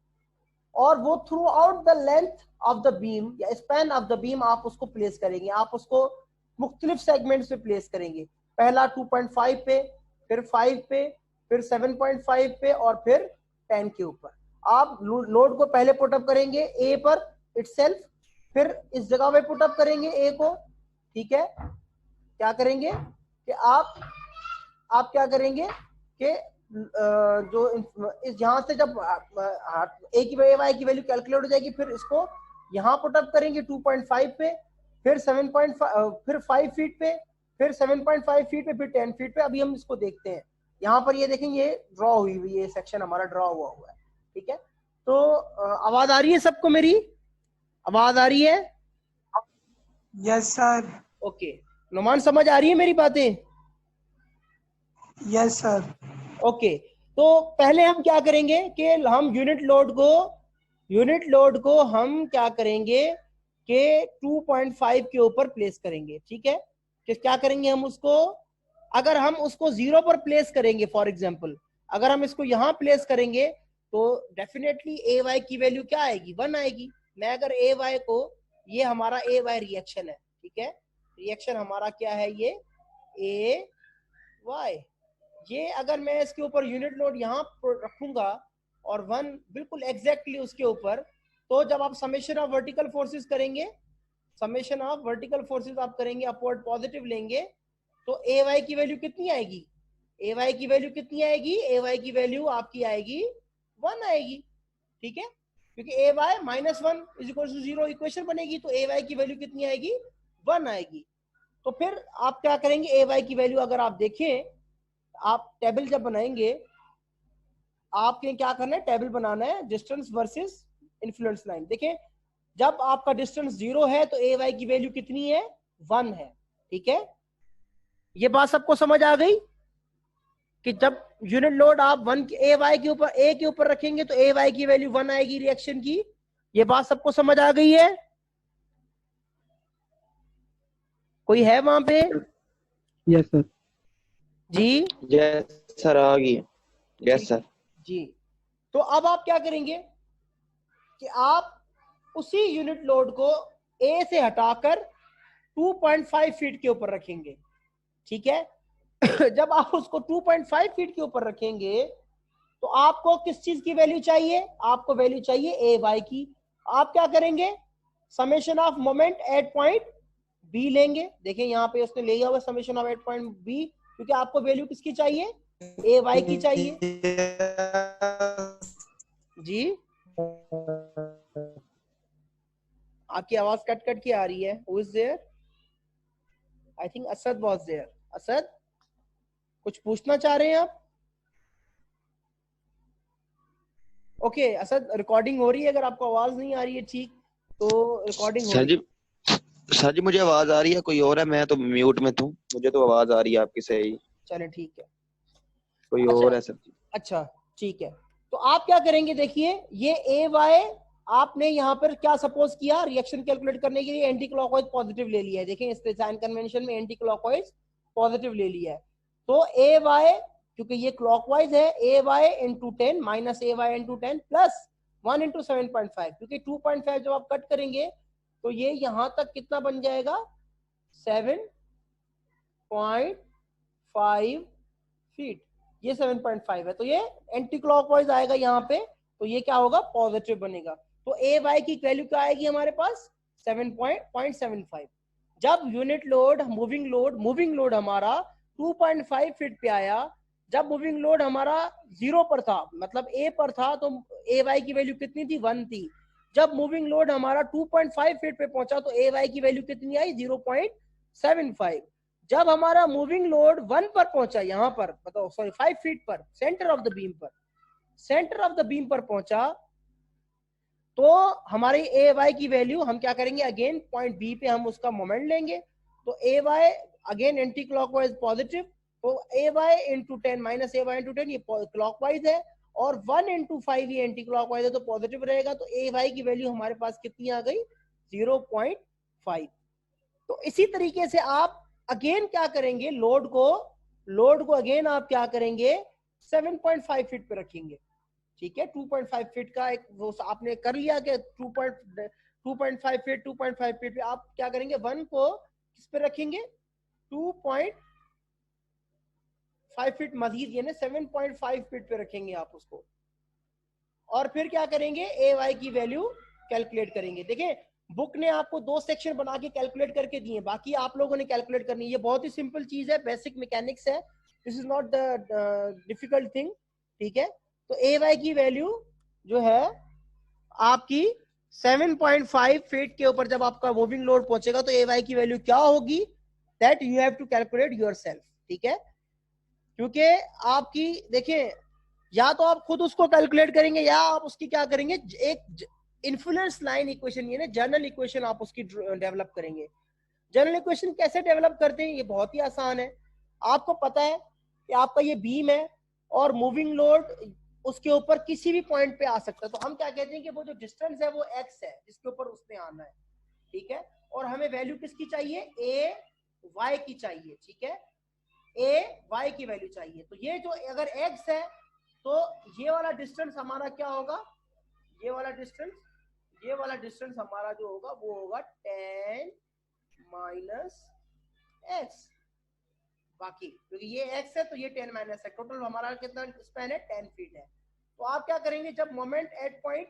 और वो through out the length of the beam या स्पैन ऑफ द बीम आप उसको प्लेस करेंगे। आप उसको मुख्तलिफ सेगमेंट्स पे प्लेस करेंगे, पहला 2.5 पे, फिर 5 पे, फिर 7.5 पे और फिर 10 के ऊपर। आप लोड को पहले पुटअप करेंगे ए पर इटसेल्फ, फिर इस जगह पे पुटअप करेंगे ए को, ठीक है। क्या करेंगे कि आप क्या करेंगे कि जो इस यहाँ से जब ए की वाई की वैल्यू कैलकुलेट हो जाएगी, फिर इसको यहाँ पुटअप करेंगे 2.5 पे, फिर 7.5, फिर 5 फीट पे, फिर 7.5 फीट पे, फिर 10 फीट पे। अभी हम इसको देखते हैं। यहाँ पर ये देखेंगे ये ड्रॉ हुई हुई, ये सेक्शन हमारा ड्रॉ हुआ है, ठीक है। तो आवाज आ रही है सबको, मेरी आवाज आ रही है? Yes sir. ओके, नुमान समझ आ रही है मेरी बातें? Yes sir. ओके, तो पहले हम क्या करेंगे कि हम यूनिट लोड को हम क्या करेंगे कि 2.5 के ऊपर प्लेस करेंगे, ठीक है। कि क्या करेंगे हम उसको, अगर हम उसको 0 पर प्लेस करेंगे, फॉर एग्जांपल अगर हम इसको यहाँ प्लेस करेंगे तो डेफिनेटली ए वाई की वैल्यू क्या आएगी, 1 आएगी। मैं अगर ए वाई को, ये हमारा ए वाई रिएक्शन है, ठीक है, रिएक्शन हमारा क्या है, ये ए वाई, ये अगर मैं इसके ऊपर यूनिट लोड यहाँ रखूंगा और 1 बिल्कुल एग्जैक्टली उसके ऊपर, तो जब आप समेशन ऑफ वर्टिकल फोर्सेस करेंगे, समेशन ऑफ वर्टिकल फोर्सेस आप करेंगे, अपवर्ड पॉजिटिव लेंगे, तो ए वाई की वैल्यू कितनी आएगी, ए वाई की वैल्यू कितनी आएगी, ए वाई की वैल्यू आपकी आएगी 1 आएगी, ठीक है, क्योंकि A Y -1 is equal to 0 equation बनेगी, तो ए वाई की वैल्यू कितनी आएगी, 1 आएगी। तो फिर आप क्या करेंगे, ए वाई की वैल्यू अगर आप देखें, आप टेबल जब बनाएंगे, आपके क्या करना है, टेबल बनाना है डिस्टेंस वर्सेस इन्फ्लुएंस लाइन। देखें, जब आपका डिस्टेंस 0 है तो ए वाई की वैल्यू कितनी है, 1 है, ठीक है। ये बात सबको समझ आ गई कि जब यूनिट लोड आप 1 ए वाई के ऊपर, ए के ऊपर रखेंगे तो ए वाई की वैल्यू 1 आएगी रिएक्शन की। ये बात सबको समझ आ गई है? कोई है वहां पे? Yes sir. जी यस सर, आ गई। यस सर जी। तो अब आप क्या करेंगे कि आप उसी यूनिट लोड को ए से हटाकर 2.5 फीट के ऊपर रखेंगे, ठीक है। जब आप उसको 2.5 फीट के ऊपर रखेंगे तो आपको किस चीज की वैल्यू चाहिए, आपको वैल्यू चाहिए ए वाई की। आप क्या करेंगे, summation of moment at point B लेंगे। देखिए यहाँ पे उसने लिया हुआ summation of at point B, क्योंकि आपको वैल्यू किसकी चाहिए, ए वाई की चाहिए। जी आपकी आवाज कट कट की आ रही है। Who is there? I think Asad was there. Asad, कुछ पूछना चाह रहे हैं आप? ओके असद, रिकॉर्डिंग हो रही है, अगर आपको आवाज नहीं आ रही है ठीक, तो रिकॉर्डिंग हो रही है। सर जी मुझे आवाज आ रही है, कोई और है? मैं तो म्यूट में हूँ, मुझे तो आवाज आ रही है आपकी सही। चले ठीक है, कोई अच्छा, और है सर जी? अच्छा ठीक है। तो आप क्या करेंगे, देखिए ये ए वाई आपने यहाँ पर क्या सपोज किया, रिएक्शन कैलकुलेट करने के लिए एंटी क्लॉकवाइज पॉजिटिव ले लिया है। देखें इस साइन कन्वेंशन में एंटी क्लॉकवाइज पॉजिटिव ले लिया है। तो ए वाई, क्योंकि ये क्लॉकवाइज है, ए Y into 10 minus A Y into 10 plus 1 into 7.5, क्योंकि 2.5 जब आप कट करेंगे तो ये यहां तक कितना बन जाएगा, 7.5 फीट, ये 7.5 है, तो ये एंटी क्लॉकवाइज आएगा यहाँ पे, तो ये क्या होगा, पॉजिटिव बनेगा। तो ए वाई की वैल्यू क्या आएगी हमारे पास, 7.75। जब यूनिट लोड मूविंग लोड हमारा 2.5 फीट पे आया, जब मूविंग लोड हमारा 0 पर था, मतलब ए पर था, तो ए वाई की वैल्यू कितनी थी, 1 थी। जब मूविंग लोड हमारा 2.5 फीट पे पहुंचा तो ए वाई की वैल्यू कितनी आई 0.75। जब हमारा मूविंग लोड 1 पर पहुंचा, यहां पर बताओ सॉरी 5 फीट पर, सेंटर ऑफ द बीम पर, सेंटर ऑफ द बीम पर पहुंचा तो हमारी ए वाई की वैल्यू हम क्या करेंगे, अगेन पॉइंट बी पे हम उसका मोमेंट लेंगे। तो A Y again anti clockwise positive, तो A Y into 10 minus A Y into 10 ये क्लॉकवाइज है, और 1 इंटू 5 ये एंटी क्लॉकवाइज है तो पॉजिटिव रहेगा। तो ए वाई की वैल्यू हमारे पास कितनी आ गई 0.5। तो इसी तरीके से आप अगेन क्या करेंगे, लोड को अगेन आप क्या करेंगे 7.5 फीट पे रखेंगे। ठीक है, 2.5 फीट का एक वो आपने कर लिया कि 2.5 फीट 2.5 फीट पे आप क्या करेंगे, 1 को किस पे रखेंगे 2.5 फीट मजीद यानी 7.5 फीट पे रखेंगे आप उसको, और फिर क्या करेंगे ए वाई की वैल्यू कैलकुलेट करेंगे। देखें बुक ने आपको 2 सेक्शन बना के कैलकुलेट करके दिए, बाकी आप लोगों ने कैलकुलेट करनी है। ये बहुत ही सिंपल चीज है, बेसिक मैकेनिक्स है, this is not the difficult thing. ठीक है, तो ए वाई की वैल्यू जो है आपकी 7.5 फीट के ऊपर जब आपका मूविंग लोड पहुंचेगा तो ए वाई की वैल्यू क्या होगी, that you have to calculate yourself. ठीक है, क्योंकि आपकी देखिए या तो आप खुद उसको कैलकुलेट करेंगे या आप उसकी क्या करेंगे, एक इन्फ्लुएंस लाइन इक्वेशन यानी जनरल इक्वेशन आप उसकी डेवलप करेंगे। जनरल इक्वेशन कैसे डेवलप करते हैं, ये बहुत ही आसान है। आपको पता है कि आपका ये बीम है और मूविंग लोड उसके ऊपर किसी भी पॉइंट पे आ सकता है, तो हम क्या कहते हैं कि वो जो डिस्टेंस है वो x है जिसके ऊपर उसने आना है। ठीक है, और हमें वैल्यू किसकी चाहिए, ए वाई की चाहिए। ठीक है, ए वाई की वैल्यू चाहिए। तो ये जो अगर x है तो ये वाला डिस्टेंस हमारा क्या होगा, ये वाला डिस्टेंस हमारा जो होगा वो होगा 10 माइनस एक्स, बाकी क्योंकि ये x है तो ये 10 माइनस है, टोटल हमारा कितना स्पैन है 10 फीट है। तो आप क्या करेंगे, जब मोमेंट एट पॉइंट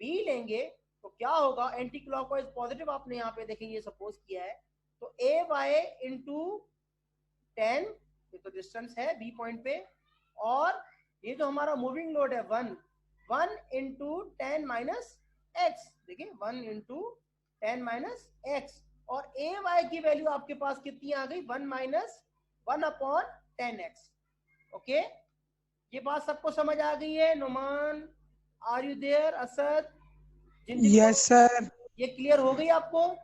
बी लेंगे तो क्या होगा, एंटी क्लॉकवाइज पॉजिटिव आपने यहाँ पे देखेंगे सपोज किया है, तो ए वाई इंटू 10 ये तो डिस्टेंस है बी पॉइंट पे, और ये जो हमारा मूविंग लोड है 1 इंटू 10 माइनस एक्स, देखिए 1 इंटू 10 माइनस एक्स, और ए वाई की वैल्यू आपके पास कितनी आ गई 1 माइनस 1/10x। ओके, ये बात सबको समझ आ गई है? Numan, are you there? Asad, yes sir, ये क्लियर हो गई आपको?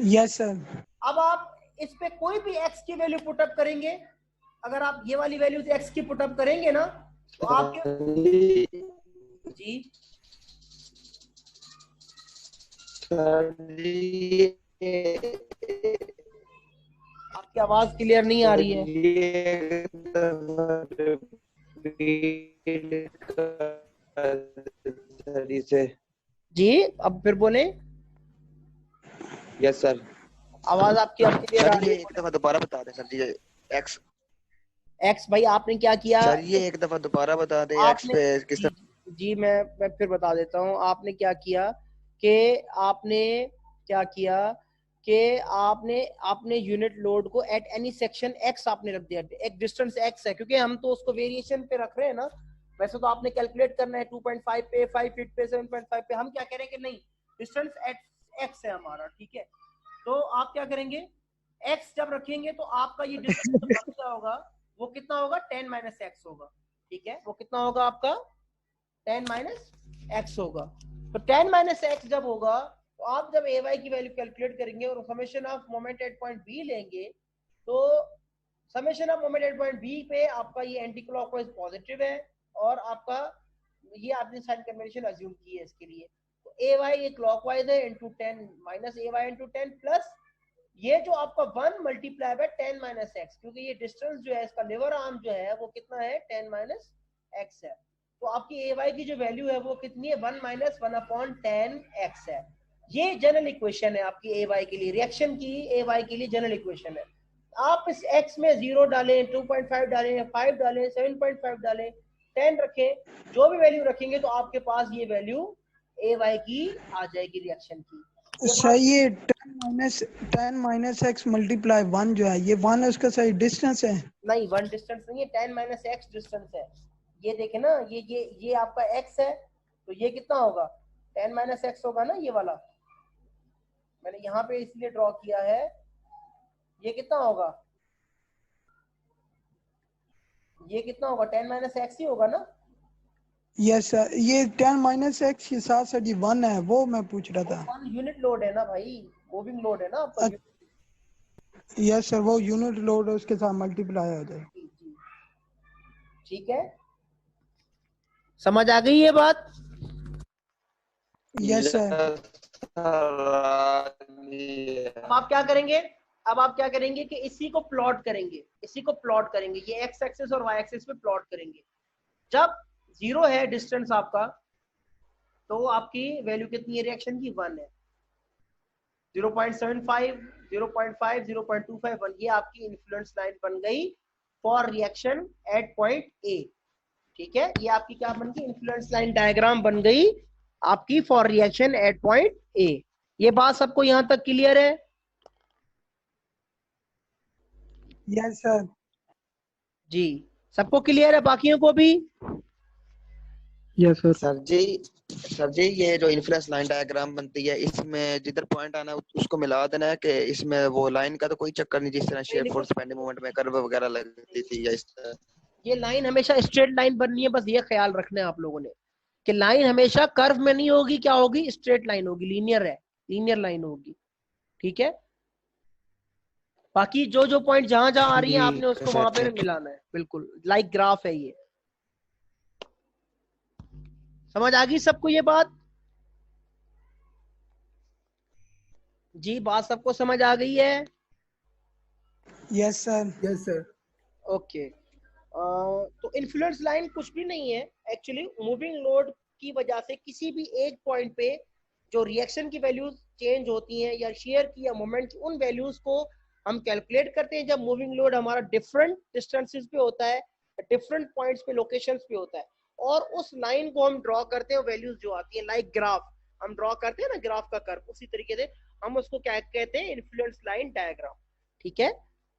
Yes sir. अब आप इस पे कोई भी x की वैल्यू पुटअप करेंगे, अगर आप ये वाली वैल्यू x की पुटअप करेंगे ना तो आपके जी आपकी आवाज क्लियर नहीं आ रही है। जी अब फिर बोले। यस सर, आवाज आपकी अब क्लियर आ रही है। एक दफा दोबारा बता दें सर जी, एक्स भाई आपने क्या किया सर, ये एक दफा दोबारा बता दें एक्स पे किस तरह। जी मैं फिर बता देता हूँ। आपने क्या किया कि आपने यूनिट लोड को एट एनी सेक्शन एक्स आपने रख दिया, एक डिस्टेंस एक्स है क्योंकि हम तो उसको वेरिएशन पे रख रहे हैं ना। वैसे तो आपने कैलकुलेट करना है 2.5 पे, 5 फीट पे, 7.5 पे, हम क्या करेंगे नहीं, डिस्टेंस एक्स है हमारा। ठीक है, तो आप क्या करेंगे, एक्स जब रखेंगे तो आपका ये डिस्टेंस क्या होगा, वो कितना होगा 10 माइनस एक्स होगा। ठीक है, वो कितना होगा आपका 10 माइनस एक्स होगा। तो 10 माइनस एक्स जब होगा तो आप जब ए वाई की वैल्यू कैलकुलेट करेंगे और summation of moment at point B लेंगे तो summation of moment at point B पे आपका ये एंटी क्लॉकवाइज पॉजिटिव है और आपका ये आपने साइन कन्वेंशन अज्यूम की है इसके लिए। तो ए वाई ये क्लॉकवाइज है into 10 minus A Y into 10 plus ये जो आपका 1 मल्टीप्लाई बाय 10 माइनस एक्स, क्योंकि ये डिस्टेंस जो है इसका लिवर आर्म जो है वो कितना है 10 माइनस एक्स है। तो आपकी ए वाई की जो वैल्यू है वो कितनी है 1 माइनस 1/10 एक्स है। ये जनरल इक्वेशन है आपकी ए वाई के लिए, रिएक्शन की ए वाई के लिए जनरल इक्वेशन है। आप इस एक्स में 0 डालें, 2.5 डालें, 5 डालें, 7.5 डालें, 10 रखें, जो भी वैल्यू रखेंगे तो आपके पास ये वैल्यू ए वाई की आ जाएगी रिएक्शन की। सही है 10 माइनस एक्स मल्टीप्लाई 1 जो है ये 1 है, उसका सही डिस्टेंस है? नहीं 1 डिस्टेंस नहीं है, 10 माइनस एक्स डिस्टेंस है। ये देखे ना, ये आपका एक्स है तो ये कितना होगा 10 माइनस एक्स होगा ना, ये वाला मैंने यहाँ पे इसलिए ड्रॉ किया है। ये कितना होगा, ये कितना होगा, 10 माइनस एक्स ही होगा ना। यस सर, ये 10 माइनस एक्स के साथ सर जी 1 है, वो मैं पूछ रहा था। 1 यूनिट लोड है ना भाई, मूविंग लोड है ना आपका। यस सर, वो यूनिट लोड है, उसके साथ मल्टीप्लाई हो जाए। ठीक है, समझ आ गई ये बात। Yes sir. अब आप क्या करेंगे, अब आप क्या करेंगे कि इसी को प्लॉट करेंगे, इसी को प्लॉट करेंगे, ये एक्स एक्सिस और वाई एक्सिस पे प्लॉट करेंगे। जब 0 है डिस्टेंस आपका, तो आपकी वैल्यू कितनी है रिएक्शन की, 1 है। 0.75, 0.5, 0.25, 1, ये आपकी इन्फ्लुएंस लाइन बन गई for reaction at point A. ठीक है, ये आपकी क्या बन गई, इन्फ्लुएंस लाइन डायग्राम बन गई आपकी for reaction at point A. ये बात सबको यहां तक क्लियर है? Yes sir. जी, सबको क्लियर है, बाकियों को भी? Yes sir. सर जी ये जो इन्फ्लुएंस लाइन डायग्राम बनती है, इसमें जिधर पॉइंट आना है उसको मिला देना है, कि इसमें वो लाइन का तो कोई चक्कर नहीं, जिस तरह शेप फोर्स पेंडिंग मोमेंट में कर्व वगैरह लगती थी, या इस तरह। ये लाइन हमेशा स्ट्रेट लाइन बननी है, बस ये ख्याल रखना है आप लोगों ने कि लाइन हमेशा कर्व में नहीं होगी, क्या होगी, स्ट्रेट लाइन होगी, लीनियर है, लीनियर लाइन होगी। ठीक है, बाकी जो जो पॉइंट जहां जहां आ रही है आपने उसको वहां पे मिलाना है, बिल्कुल लाइक ग्राफ है ये। समझ आ गई सबको ये बात? जी, बात सबको समझ आ गई है? Yes sir. Yes sir. Okay, तो इन्फ्लुएंस लाइन कुछ भी नहीं है एक्चुअली, मूविंग लोड की वजह से किसी भी एक पॉइंट पे जो रिएक्शन की वैल्यूज चेंज होती हैं, या शेयर की या मोमेंट की, उन वैल्यूज को हम कैलकुलेट करते हैं जब मूविंग लोड हमारा डिफरेंट डिस्टेंसेस पे होता है, डिफरेंट पॉइंट्स पे, लोकेशंस पे होता है, और उस लाइन को हम ड्रॉ करते हैं, वैल्यूज जो आती है लाइक ग्राफ हम ड्रॉ करते हैं ना, ग्राफ का कर्व, उसी तरीके से हम उसको क्या कहते हैं, इन्फ्लुएंस लाइन डायग्राम। ठीक है,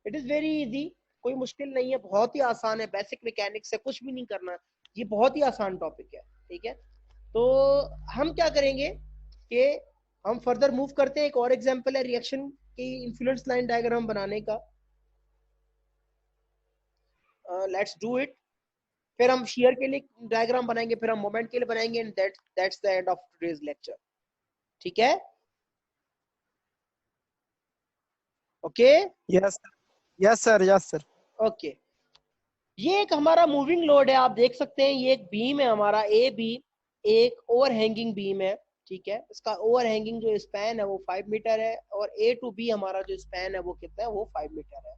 इट इज वेरी इजी, कोई मुश्किल नहीं है, बहुत ही आसान है, बेसिक मैकेनिक्स है, कुछ भी नहीं करना, ये बहुत ही आसान टॉपिक है। ठीक है, तो हम क्या करेंगे कि हम फर्दर मूव करते हैं। एक और एग्जांपल है रिएक्शन की इन्फ्लुएंस लाइन डायग्राम बनाने का, लेट्स डू इट। फिर हम शेयर के लिए डायग्राम बनाएंगे, फिर हम मोमेंट के लिए बनाएंगे, and that's the end of today's lecture. ठीक है, okay? Yes yes sir, yes sir. Okay, ये एक हमारा मूविंग लोड है, आप देख सकते हैं, ये एक बीम है हमारा ए बी, एक ओवर हैंगिंग बीम है। ठीक है, इसका ओवर हैंगिंग जो स्पैन है वो 5 मीटर है, और ए टू बी हमारा जो स्पैन है वो कितना है, वो 5 मीटर है।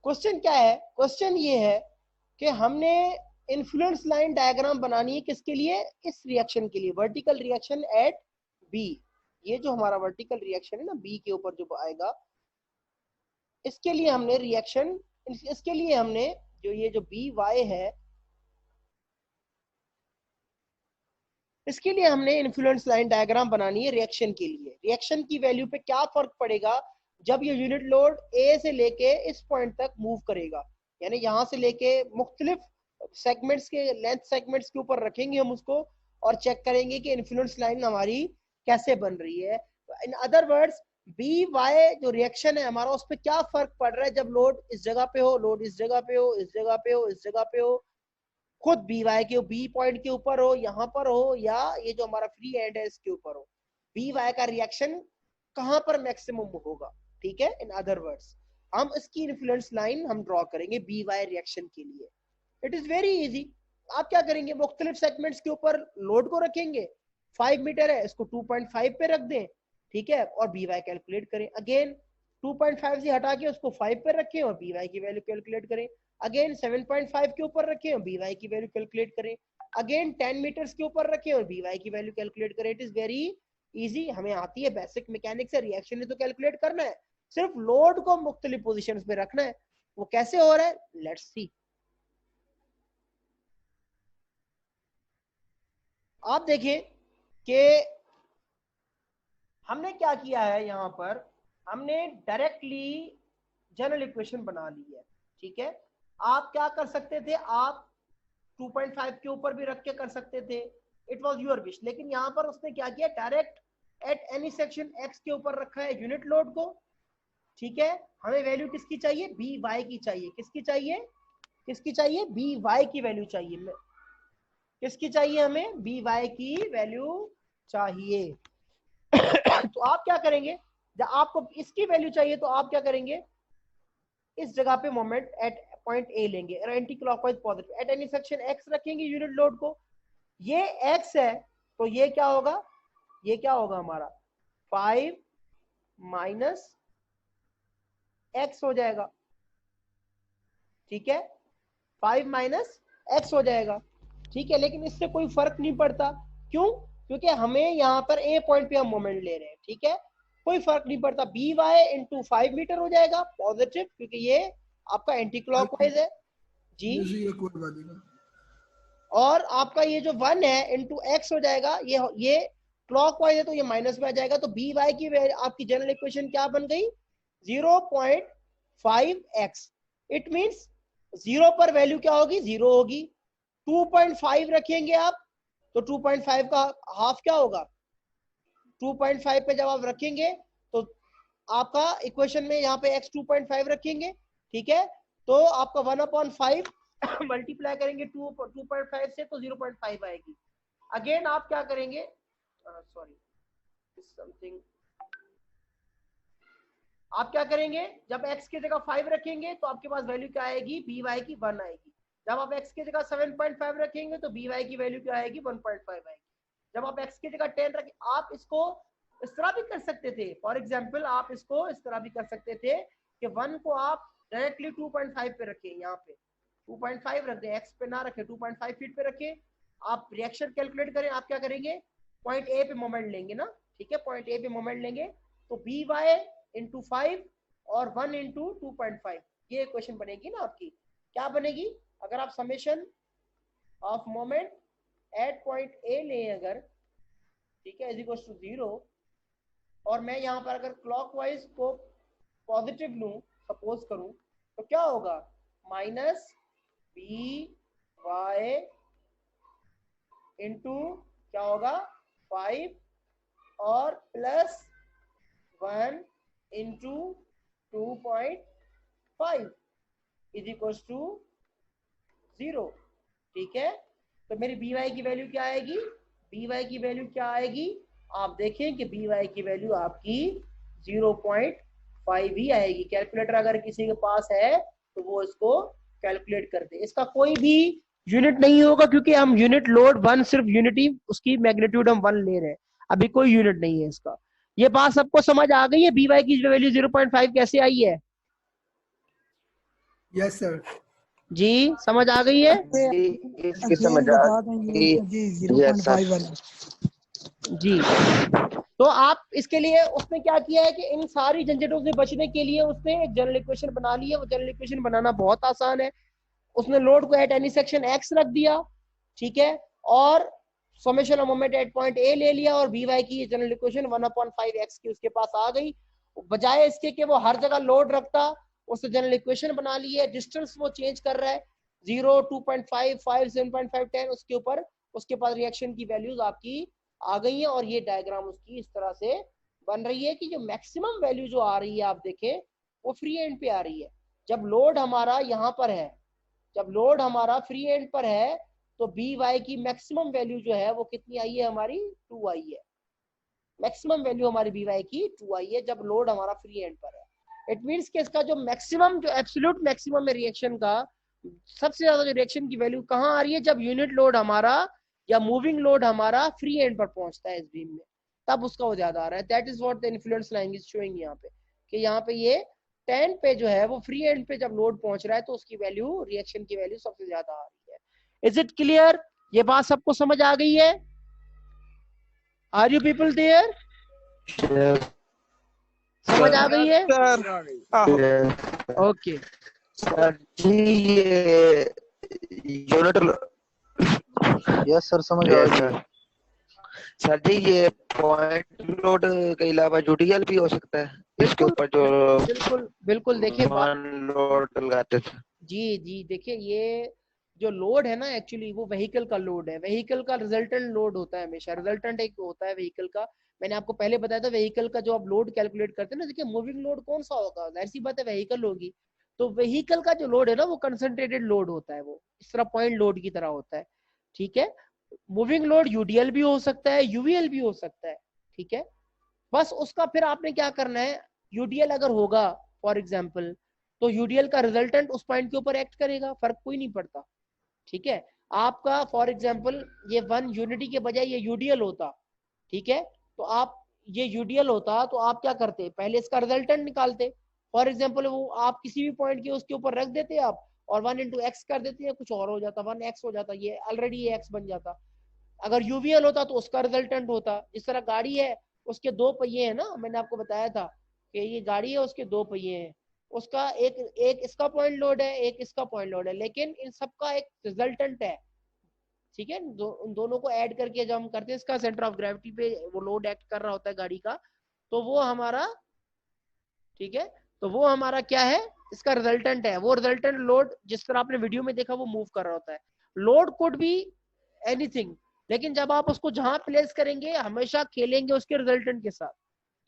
क्वेश्चन क्या है, क्वेश्चन ये है कि हमने इन्फ्लुएंस लाइन डायग्राम बनानी है किसके लिए, इस रिएक्शन के लिए, वर्टिकल रिएक्शन एट बी। ये जो हमारा वर्टिकल रिएक्शन है ना बी के ऊपर जो आएगा, इसके लिए हमने रिएक्शन, इसके लिए हमने जो ये जो बी वाई है, इसके लिए हमने इन्फ्लुएंस लाइन डायग्राम बनानी है रिएक्शन के लिए। रिएक्शन की वैल्यू पे क्या फर्क पड़ेगा जब ये यूनिट लोड ए से लेके इस पॉइंट तक मूव करेगा, यानी यहां से लेके मुख्तलिफ सेगमेंट्स के, लेंथ सेगमेंट्स के ऊपर रखेंगे हम उसको, और चेक करेंगे कि इन्फ्लुएंस लाइन हमारी कैसे बन रही है। In other words, B Y जो रिएक्शन है हमारा, उस पर क्या फर्क पड़ रहा है जब लोड इस जगह पे हो, लोड इस जगह पे हो, इस जगह पे हो, इस जगह पे हो, खुद बी वाई के बी पॉइंट के ऊपर हो, यहाँ पर हो, या ये जो हमारा फ्री एंड है इसके ऊपर हो, बी वाई का रिएक्शन कहां पर मैक्सिमम होगा। ठीक है, इन अदर वर्ड्स हम इसकी इन्फ्लुएंस लाइन हम ड्रॉ करेंगे बी वाई रिएक्शन के लिए। इट इज वेरी इजी, आप क्या करेंगे, मुख्तलिफ सेगमेंट्स के ऊपर लोड को रखेंगे, 5 मीटर है, इसको 2.5 पे रख दें। ठीक है, और बी वाई कैलकुलेट करें, अगेन 2.5 से हटा के उसको 5 पे रखें और बी वाई की वैल्यू कैलकुलेट करें, अगेन 7.5 के ऊपर रखें और बी वाई की वैल्यू कैलकुलेट करें, अगेन 10 मीटर्स के ऊपर रखें और बी वाई की वैल्यू कैलकुलेट करें। इट इज वेरी इजी, हमें आती है बेसिक मैकेनिक्स है, रिएक्शन है तो कैलकुलेट करना है, सिर्फ लोड को मुख्तलिफ पोजीशंस पे रखना है। वो कैसे हो रहा है, लेट्स सी। आप देखें कि हमने क्या किया है, यहां पर हमने डायरेक्टली जनरल इक्वेशन बना ली है। ठीक है, आप क्या कर सकते थे, आप 2.5 के ऊपर भी रख के कर सकते थे, इट वाज योर विश। लेकिन यहाँ पर उसने क्या किया, direct eight any section x के ऊपर रखा है यूनिट लोड को। ठीक है, हमें वैल्यू किसकी चाहिए, बी वाई की चाहिए। किसकी चाहिए, किसकी चाहिए, बी वाई की वैल्यू चाहिए। किसकी चाहिए, हमें बी वाई की वैल्यू चाहिए। तो आप क्या करेंगे, जब आपको इसकी वैल्यू चाहिए तो आप क्या करेंगे, इस जगह पे मोमेंट एट पॉइंट ए लेंगे और anti clockwise positive eight any section x रखेंगे यूनिट लोड को। ये एक्स है तो ये क्या होगा, ये क्या होगा हमारा 5 माइनस एक्स हो जाएगा। ठीक है, 5 माइनस एक्स हो जाएगा। ठीक है, लेकिन इससे कोई फर्क नहीं पड़ता। क्यों, क्योंकि हमें यहाँ पर ए पॉइंट पे हम मोमेंट ले रहे हैं। ठीक है, कोई फर्क नहीं पड़ता, बी वाई इंटू 5 मीटर हो जाएगा पॉजिटिव, क्योंकि ये आपका एंटी क्लॉकवाइज है जी। और आपका ये जो 1 है इंटू एक्स हो जाएगा, ये क्लॉकवाइज है तो ये माइनस में आ जाएगा। तो बी वाई की आपकी जनरल इक्वेशन क्या बन गई, 0.5x। इट मींस 0 पर वैल्यू क्या होगी, 0 होगी। 2.5 रखेंगे आप तो 2.5 का हाफ क्या होगा, 2.5 पे जब आप रखेंगे तो आपका इक्वेशन में यहाँ पे x 2.5 रखेंगे। ठीक है, तो आपका 1/5 मल्टीप्लाई करेंगे 2.5 से तो 0.5 आएगी। अगेन आप क्या करेंगे, सॉरी समथिंग, आप क्या करेंगे, जब x की जगह 5 रखेंगे तो आपके पास वैल्यू क्या आएगी, बी वाई की 1 आएगी। जब आप x की जगह 7.5 रखेंगे तो बी वाई की वैल्यू क्या आएगी, 1.5 आएगी। जब आप x की जगह 10 रखें, आप इसको इस तरह भी कर सकते थे। फॉर एग्जाम्पल आप इसको इस तरह भी कर सकते थे कि 1 को आप डायरेक्टली 2.5 पे रखें, यहाँ पे 2.5 रख दें, x पे ना रखें, 2.5 फीट पे रखें। आप रिएक्शन कैलकुलेट करें, आप क्या करेंगे, पॉइंट ए पे मोमेंट लेंगे ना। ठीक है, पॉइंट ए पे मोमेंट लेंगे तो बी वाई इंटू 5 और 1 इंटू 2.5, ये इक्वेशन बनेगी ना आपकी। क्या बनेगी, अगर आप summation of moment at point A लें अगर, ठीक है, इज इक्वल टू 0, और मैं यहाँ पर अगर क्लॉकवाइज को पॉजिटिव लूं, सपोज करूं, तो क्या होगा, माइनस बी वाई इंटू क्या होगा 5 और plus 1 into 2.5 is equal to 0। ठीक है, तो मेरी बी वाई की वैल्यू क्या आएगी, बी वाई की वैल्यू क्या आएगी, आप देखें कि बी वाई की वैल्यू आपकी 0.5 ही आएगी। कैलकुलेटर अगर किसी के पास है तो वो इसको कैलकुलेट कर दे। इसका कोई भी यूनिट नहीं होगा क्योंकि हम यूनिट लोड 1, सिर्फ यूनिटी उसकी मैग्नीट्यूड हम 1 ले रहे हैं, अभी कोई यूनिट नहीं है इसका। ये बात सबको समझ आ गई है, बी वाई की वैल्यू 0.5 कैसे आई है? यस सर जी समझ आ गई है इसकी समझ आ गई जी 0.5 वाला जी। तो आप इसके लिए उसने क्या किया है कि इन सारी झंझटों से बचने के लिए उसने एक जनरल इक्वेशन बना ली है। वो जनरल इक्वेशन बनाना बहुत आसान है। उसने लोड को एट एनी सेक्शन एक्स रख दिया, ठीक है, और summation of moment at point A ले लिया, और बी वाई की जनरल इक्वेशन 1/5x की उसके पास आ गई। बजाय इसके कि वो हर जगह लोड रखता, उसने जनरल इक्वेशन बना ली है। डिस्टेंस वो चेंज कर रहा है, 0, 2.5, 5, 7.5, 10, उसके ऊपर उसके पास रिएक्शन की वैल्यूज आपकी आ गई है। और ये डायग्राम उसकी इस तरह से बन रही है कि जो मैक्सिमम वैल्यू जो आ रही है आप देखें वो फ्री एंड पे आ रही है। जब लोड हमारा यहाँ पर है, जब लोड हमारा फ्री एंड पर है, तो बी वाई की मैक्सिमम वैल्यू जो है वो कितनी आई है हमारी, 2 आई है। मैक्सिमम वैल्यू हमारी बी वाई की 2 आई है जब लोड हमारा फ्री एंड पर है। इट मींस कि इसका जो मैक्सिमम, जो एब्सोल्यूट मैक्सिमम है रिएक्शन का, सबसे ज्यादा जो रिएक्शन की वैल्यू कहाँ आ रही है, जब यूनिट लोड हमारा या मूविंग लोड हमारा फ्री एंड पर पहुंचता है इस बीम में, तब उसका वो ज्यादा आ रहा है। That is what the influence line is showing यहाँ पे, कि यहाँ पे ये 10 पे जो है वो फ्री एंड पे जब लोड पहुंच रहा है तो उसकी वैल्यू, रिएक्शन की वैल्यू सबसे ज्यादा आ रही है। Is it clear? ये बात सबको समझ आ गई है? Are you people there? समझ आ गई है? ओके सर जी ये यूनिट यस सर समझ आ गई। सर जी ये पॉइंट लोड के अलावा यूडीएल भी हो सकता है इसके ऊपर जो बिल्कुल बिल्कुल। देखिए लोड लगाते थे। जी जी, देखिए ये जो लोड है ना एक्चुअली वो व्हीकल का लोड है, व्हीकल का रिजल्टेंट लोड होता है हमेशा, रिजल्टेंट एक होता है व्हीकल का। मैंने आपको पहले बताया था व्हीकल का जो आप लोड कैलकुलेट करते हैं ना, देखिए मूविंग लोड कौन सा होगा, जाहिर सी बात है व्हीकल होगी। तो व्हीकल का जो लोड है ना वो कंसंट्रेटेड लोड होता है, वो इस तरह पॉइंट लोड की तरह होता है, ठीक है। मूविंग लोड यूडीएल भी हो सकता है, यूवीएल भी हो सकता है, ठीक है। बस उसका फिर आपने क्या करना है, यूडीएल अगर होगा फॉर एग्जांपल, तो यूडीएल का रिजल्टेंट उस पॉइंट के ऊपर एक्ट करेगा, फर्क कोई नहीं पड़ता, ठीक है। आपका फॉर एग्जांपल ये 1 यूनिटी के बजाय ये यूडीएल होता, ठीक है, तो आप ये यूडीएल होता तो आप क्या करते, पहले इसका रिजल्टेंट निकालते। फॉर एग्जांपल वो आप किसी भी पॉइंट के उसके ऊपर रख देते आप और 1 into x कर देते हैं, कुछ और हो जाता, 1x हो जाता, ये ऑलरेडी ये x बन जाता। अगर यूवीएल होता तो उसका रिजल्टेंट होता, जिस तरह गाड़ी है उसके 2 पहिए हैं ना, मैंने आपको बताया था कि ये गाड़ी है उसके 2 पहिए हैं, उसका एक इसका पॉइंट लोड है, एक इसका पॉइंट लोड है, लेकिन इन सबका एक रिजल्टेंट है, ठीक है। उन दोनों को ऐड करके जब हम करते हैं, इसका सेंटर ऑफ ग्रेविटी पे वो लोड एक्ट कर रहा होता है गाड़ी का, तो वो हमारा, ठीक है, तो वो हमारा क्या है, इसका रिजल्टेंट है। वो रिजल्टेंट लोड जिस तरह आपने वीडियो में देखा वो मूव कर रहा होता है। लोड कुड बी एनीथिंग, लेकिन जब आप उसको जहां प्लेस करेंगे हमेशा खेलेंगे उसके रिजल्टेंट के साथ,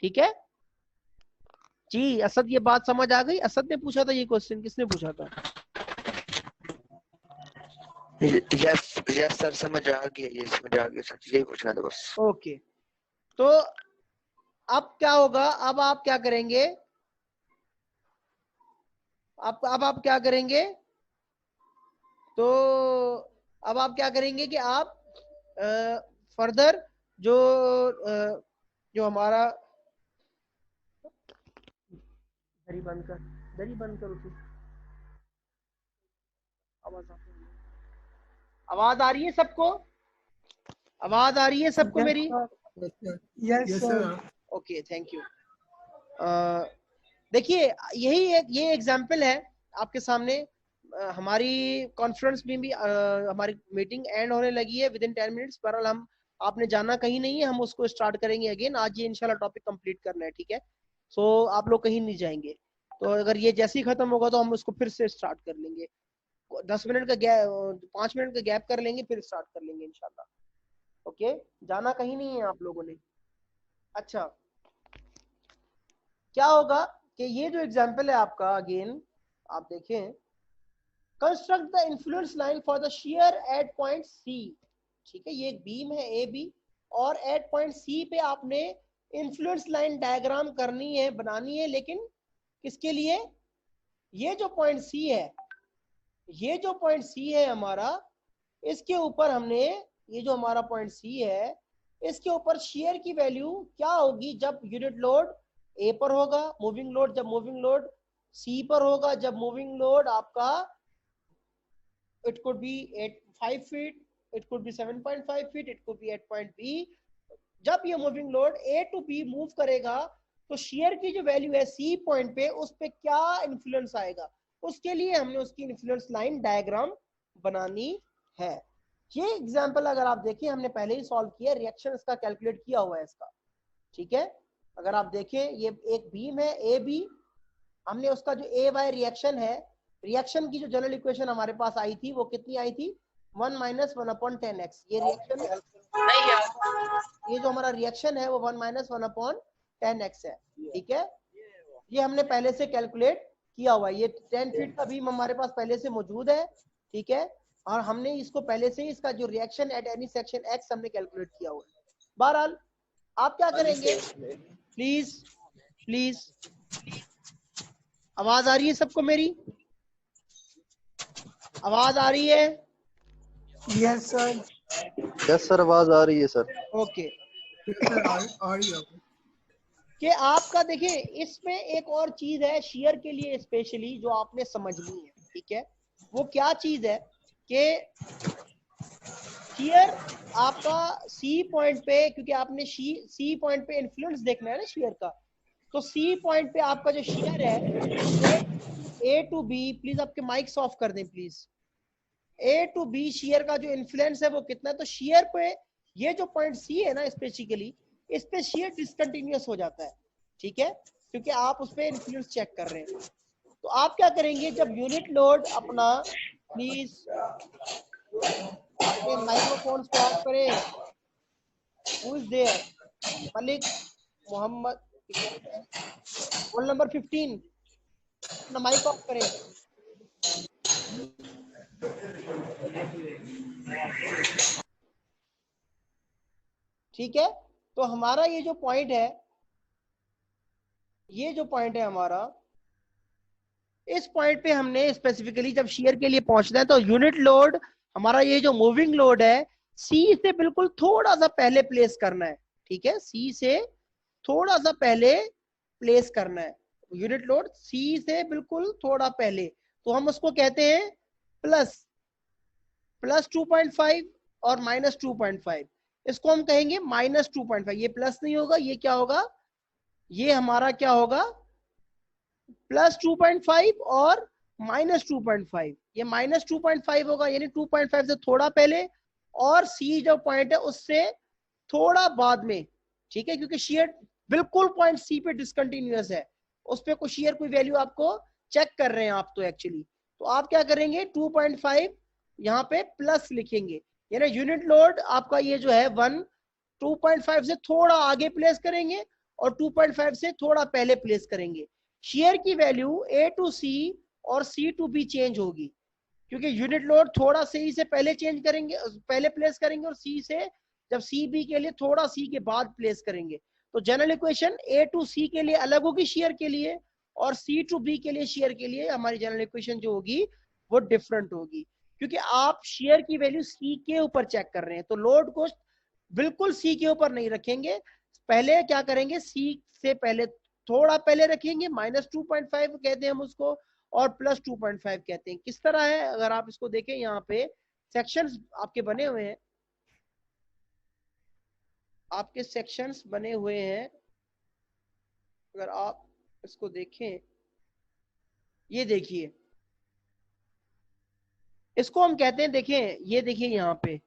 ठीक है जी। असद ये बात समझ आ गई? असद ने पूछा था ये क्वेश्चन, किसने पूछा था? यस सर, समझ आ गया, ये समझ आ गया सर, यही पूछना था बस। ओके, तो अब क्या होगा, अब आप क्या करेंगे, अब आप क्या करेंगे, तो अब आप क्या करेंगे कि आप फर्दर जो हमारा, दरी बंद कर उसे, आवाज आ रही है सबको? आवाज आ रही है सबको मेरी? Yes sir. Okay, thank you. देखिए यही ये एग्जाम्पल है आपके सामने। हमारी कॉन्फ्रेंस में भी हमारी मीटिंग एंड होने लगी है विदिन 10 मिनट्स। बहरहाल हम, आपने जाना कहीं नहीं है, हम उसको स्टार्ट करेंगे अगेन। आज ये इंशाल्लाह टॉपिक कंप्लीट करना है, ठीक है। सो आप लोग कहीं नहीं जाएंगे, तो अगर ये जैसे ही खत्म होगा तो हम उसको फिर से स्टार्ट कर लेंगे। 10 मिनट का गैप, 5 मिनट का गैप कर लेंगे, फिर स्टार्ट कर लेंगे इंशाल्लाह। ओके, जाना कहीं नहीं है आप लोगों ने। अच्छा, क्या होगा कि ये जो एग्जाम्पल है आपका, अगेन आप देखें, construct the influence line for the shear at point C, ठीक है। ये एक बीम है ए बी, और एट पॉइंट सी पे आपने इन्फ्लुएंस लाइन डायग्राम करनी है, बनानी है, लेकिन किसके लिए? ये जो पॉइंट सी है, ये जो पॉइंट सी है हमारा, इसके ऊपर हमने, ये जो हमारा पॉइंट सी है, इसके ऊपर शेयर की वैल्यू क्या होगी जब यूनिट लोड ए पर होगा, मूविंग लोड जब मूविंग लोड सी पर होगा, जब मूविंग लोड आपका it could be 5 feet, it could be 7.5 feet, it could be at point B। जब ये moving load A to B move करेगा तो शेयर की जो वैल्यू है C पॉइंट पे, उस पे क्या इन्फ्लुएंस आएगा, उसके लिए हमने उसकी इन्फ्लुएंस लाइन डायग्राम बनानी है। ये एग्जांपल अगर आप देखिए हमने पहले ही सॉल्व किया, रिएक्शन इसका कैलकुलेट किया हुआ है इसका, ठीक है। अगर आप देखें ये एक बीम है ए बी, हमने उसका जो ए वाई रिएक्शन है, रिएक्शन की जो जनरल इक्वेशन हमारे पास आई थी वो कितनी आई थी, 1 - 1/10x। ये रिएक्शन, ये जो हमारा रिएक्शन है वो 1 - 1/10x है, ठीक है। ये हमने पहले से कैलकुलेट किया हुआ है, ये 10 फीट का बीम हमारे पास पहले से मौजूद है, ठीक है, और हमने इसको पहले से ही इसका जो reaction at any section x हमने कैलकुलेट किया हुआ है। बहरहाल आप क्या करेंगे, प्लीज आवाज आ रही है सबको मेरी? आवाज आ रही है? Yes sir. यस सर, आवाज आ रही है सर। ओके, कि आपका देखिए इसमें एक और चीज है शेयर के लिए स्पेशली जो आपने समझनी है, ठीक है। वो क्या चीज है कि शेयर आपका सी पॉइंट पे, क्योंकि आपने सी पॉइंट पे इन्फ्लुएंस देखना है ना शेयर का, तो सी पॉइंट पे आपका जो शेयर है ए टू बी, प्लीज आपके माइक्स ऑफ कर दें please. A to B shear का जो इन्फ्लुएंस है वो कितना है, तो शेयर पे ये जो पॉइंट सी है ना स्पेसिफिकली, इस पे शेयर डिसकंटिन्यूअस हो जाता है, ठीक है, क्योंकि आप उस पे इन्फ्लुएंस चेक कर रहे हैं। तो आप क्या करेंगे, जब यूनिट लोड अपना प्लीज अपने माइक्रोफोन को ऑफ करें। Who is there? Malik Mohammad, roll number 15, अपना माइक ऑफ करें। ठीक है, तो हमारा ये जो पॉइंट है, ये जो पॉइंट है हमारा, इस पॉइंट पे हमने स्पेसिफिकली जब शेयर के लिए पहुंचना है तो यूनिट लोड हमारा ये जो मूविंग लोड है सी से बिल्कुल थोड़ा सा पहले प्लेस करना है। ठीक है, सी से थोड़ा सा पहले प्लेस करना है यूनिट लोड, सी से बिल्कुल थोड़ा पहले, तो हम उसको कहते हैं प्लस 2.5 और माइनस 2.5, इसको हम कहेंगे माइनस 2.5। ये प्लस नहीं होगा, ये क्या होगा, ये हमारा क्या होगा, प्लस 2.5 और माइनस 2.5, ये माइनस 2.5 होगा, यानी 2.5 से थोड़ा पहले और सी जो पॉइंट है उससे थोड़ा बाद में। ठीक है, क्योंकि शेयर बिल्कुल पॉइंट सी पे डिसकंटिन्यूअस है, उस पे कोई शेयर कोई वैल्यू आपको चेक कर रहे हैं आप, तो एक्चुअली तो आप क्या करेंगे 2.5 यहाँ पे प्लस लिखेंगे, यानी यूनिट लोड आपका ये जो है 2.5 से थोड़ा आगे प्लेस करेंगे और 2.5 से थोड़ा पहले प्लेस करेंगे। शेयर की वैल्यू ए टू सी और सी टू बी चेंज होगी, क्योंकि यूनिट लोड थोड़ा सी से पहले चेंज करेंगे, पहले प्लेस करेंगे, और सी से जब सी बी के लिए थोड़ा सी के बाद प्लेस करेंगे। तो जनरल इक्वेशन ए टू सी के लिए अलग होगी शेयर के लिए, और सी टू बी के लिए शेयर के लिए हमारी जनरल इक्वेशन जो होगी वो डिफरेंट होगी, क्योंकि आप शेयर की वैल्यू सी के ऊपर चेक कर रहे हैं, तो लोड को बिल्कुल सी के ऊपर नहीं रखेंगे, पहले क्या करेंगे सी से पहले थोड़ा पहले रखेंगे, माइनस 2.5 कहते हैं हम उसको, और प्लस 2.5 कहते हैं। किस तरह है, अगर आप इसको देखें, यहाँ पे सेक्शंस आपके बने हुए हैं, आपके सेक्शंस बने हुए हैं, अगर आप इसको देखें, ये देखिए, इसको हम कहते हैं, देखें ये देखिए यहाँ पे,